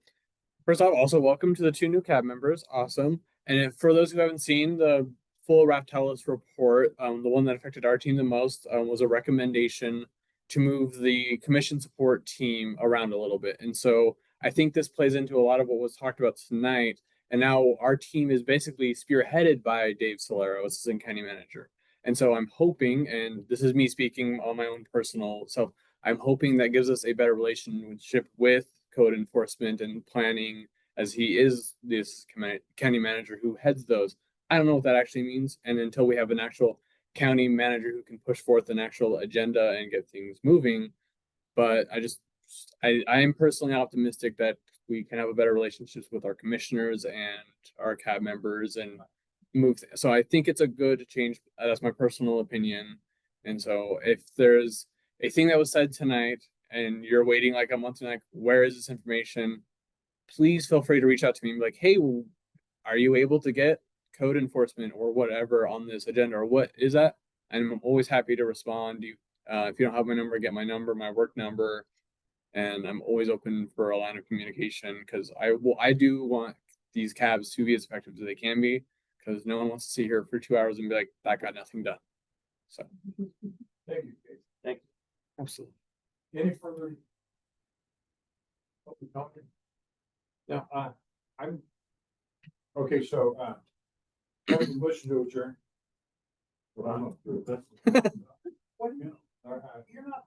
First off, also welcome to the 2 new CAB members. Awesome. And for those who haven't seen the full Raftellus report, the one that affected our team the most was a recommendation to move the commission support team around a little bit. And so I think this plays into a lot of what was talked about tonight. And now our team is basically spearheaded by Dave Solero, assistant county manager. And so I'm hoping, and this is me speaking on my own personal self, I'm hoping that gives us a better relationship with code enforcement and planning, as he is this county manager who heads those. I don't know what that actually means. And until we have an actual county manager who can push forth an actual agenda and get things moving, but I am personally optimistic that we can have a better relationships with our commissioners and our CAB members and move. So I think it's a good change. That's my personal opinion. And so if there's a thing that was said tonight and you're waiting like a month and like, where is this information? Please feel free to reach out to me and be like, hey, are you able to get code enforcement or whatever on this agenda, or what is that? And I'm always happy to respond. If you don't have my number, get my number, my work number. And I'm always open for a line of communication, because I do want these cabs to be as effective as they can be, because no one wants to sit here for 2 hours and be like, that got nothing done. So Thank you, Casey. thank you. Absolutely. Any further public comment? No, I'm, okay, so, have a motion to adjourn. Well, I'm not through. What? Yeah. You're not.